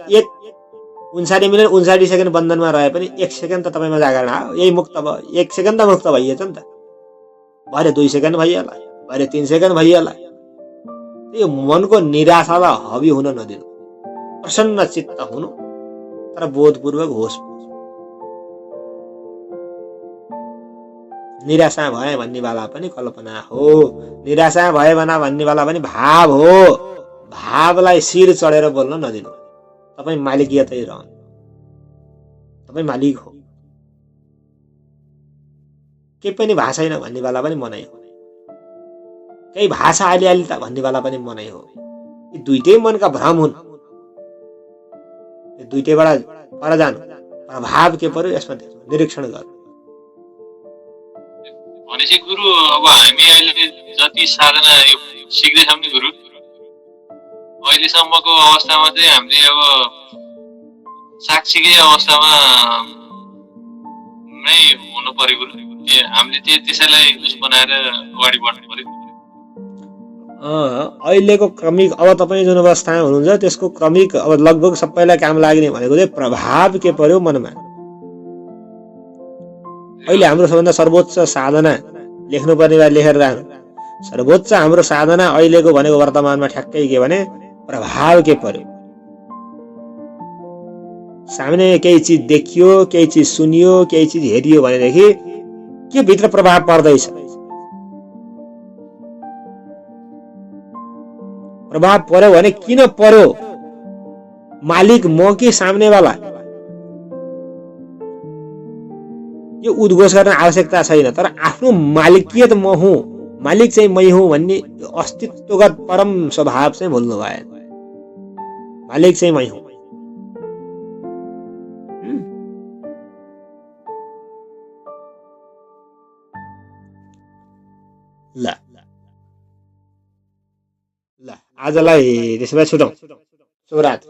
59 मिनट 59 सेकेन्ड बन्धनमा रहे पनि 1 सेकेन्ड त तपाईँमा जागरण आयो, यही मुक्त भयो। 1 सेकेन्ड त मुक्त भइएछ नि त। भरे 2 सेकेन्ड भइहाल्ला, भरे 3 सेकेन्ड भइहाल्ला। यो मनको निराशालाई हावी हुन नदिनु, प्रसन्न चित्त हुनु, तर बोधपूर्वक होस। निराशा भए भन्ने वाला पनि कल्पना हो, निराशा भए भन्ने वाला पनि भाव हो। भावलाई शिर चढेर बोल्न नदिनु। तपाईँ मालिकियतै रहनु, तपाईँ मालिक हो। केही पनि भएको छैन भन्ने वाला पनि मनै हो, केही भाषा अलिअलि त भन्ने वाला पनि मनै हो। यी दुईटै मनका भ्रम हुन्। यो दुईटैबाट पर जानु, प्रभाव के पर्यो यसमा निरीक्षण गर्नु। भनेपछि गुरु अब हामी अहिले जति साधना सिक्दैछौँ नि गुरु, अहिलेसम्मको अवस्थामा चाहिँ हामीले अब साक्षीकै अवस्थामा नै हुनु पर्यो गुरु। हामीले त्यसैलाई उस बनाएर अगाडि बढ्नु पर्यो। अहिलेको क्रमिक अब तपाईँ जुन अवस्थामा हुनुहुन्छ त्यसको क्रमिक अब लगभग सबैलाई काम लाग्ने भनेको चाहिँ प्रभाव के पर्यो मनमा। अहिले हाम्रो सबभन्दा सर्वोच्च साधना लेख्नुपर्ने वा लेखेर राख्नु, सर्वोच्च हाम्रो साधना अहिलेको भनेको वर्तमानमा ठ्याक्कै के भने प्रभाव के पर्यो। सामने केही चिज देखियो, केही चिज सुनियो, केही चिज हेरियो भनेदेखि के भित्र प्रभाव पर्दैछ। प्रभाव पर्यो भने किन पर्यो, मालिक म कि सामनेवाला, यो उद्घोष गर्न आवश्यकता छैन। तर आफ्नो मालिकियत म हुँ, मालिक चाहिँ मै हुँ भन्ने अस्तित्वगत परम स्वभाव चाहिँ भुल्नु भएन। मालिक चाहिँ मै हुँ। ल ल आजलाई त्यसो भए छुटौँ। शुभरात्री।